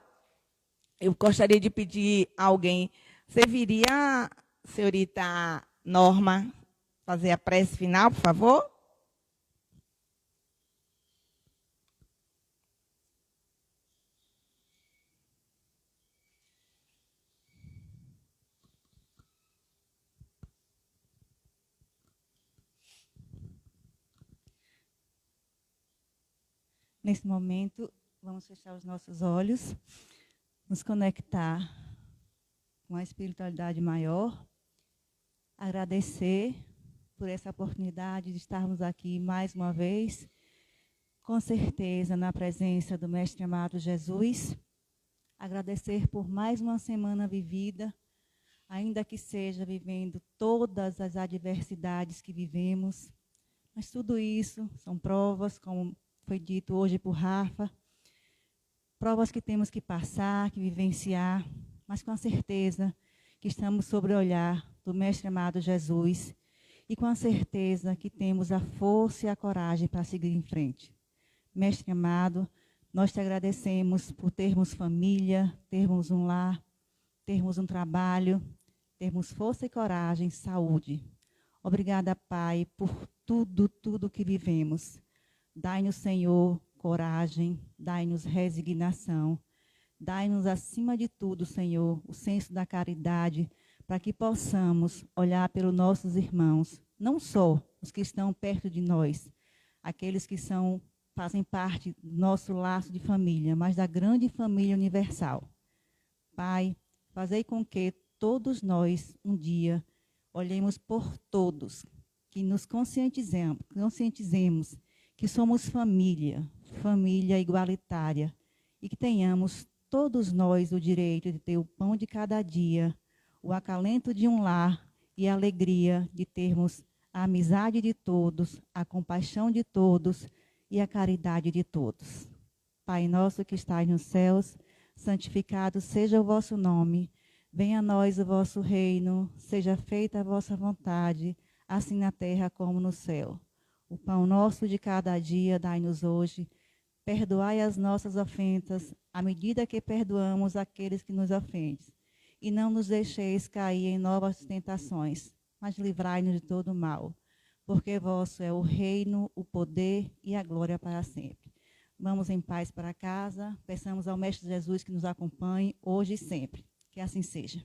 Eu gostaria de pedir a alguém, você viria, senhorita Norma, fazer a prece final, por favor? Nesse momento, vamos fechar os nossos olhos, nos conectar com a espiritualidade maior, agradecer por essa oportunidade de estarmos aqui mais uma vez, com certeza na presença do Mestre amado Jesus, agradecer por mais uma semana vivida, ainda que seja vivendo todas as adversidades que vivemos, mas tudo isso são provas, como foi dito hoje por Rafa, provas que temos que passar, que vivenciar, mas com a certeza que estamos sobre o olhar do Mestre amado Jesus e com a certeza que temos a força e a coragem para seguir em frente. Mestre amado, nós te agradecemos por termos família, termos um lar, termos um trabalho, termos força e coragem, saúde. Obrigada, Pai, por tudo que vivemos. Dai-nos, Senhor, coragem, dai-nos resignação, Dai-nos, acima de tudo, Senhor, o senso da caridade, para que possamos olhar pelos nossos irmãos, não só os que estão perto de nós, aqueles que fazem parte do nosso laço de família, mas da grande família universal. Pai, fazei com que todos nós, um dia, olhemos por todos, que nos conscientizemos que somos família, família igualitária, e que tenhamos todos nós o direito de ter o pão de cada dia, o acalento de um lar e a alegria de termos a amizade de todos, a compaixão de todos e a caridade de todos. Pai nosso que estais nos céus, santificado seja o vosso nome. Venha a nós o vosso reino, seja feita a vossa vontade, assim na terra como no céu. O pão nosso de cada dia dai-nos hoje. Perdoai as nossas ofensas, à medida que perdoamos aqueles que nos ofendem. E não nos deixeis cair em novas tentações, mas livrai-nos de todo mal. Porque vosso é o reino, o poder e a glória para sempre. Vamos em paz para casa, peçamos ao Mestre Jesus que nos acompanhe hoje e sempre. Que assim seja.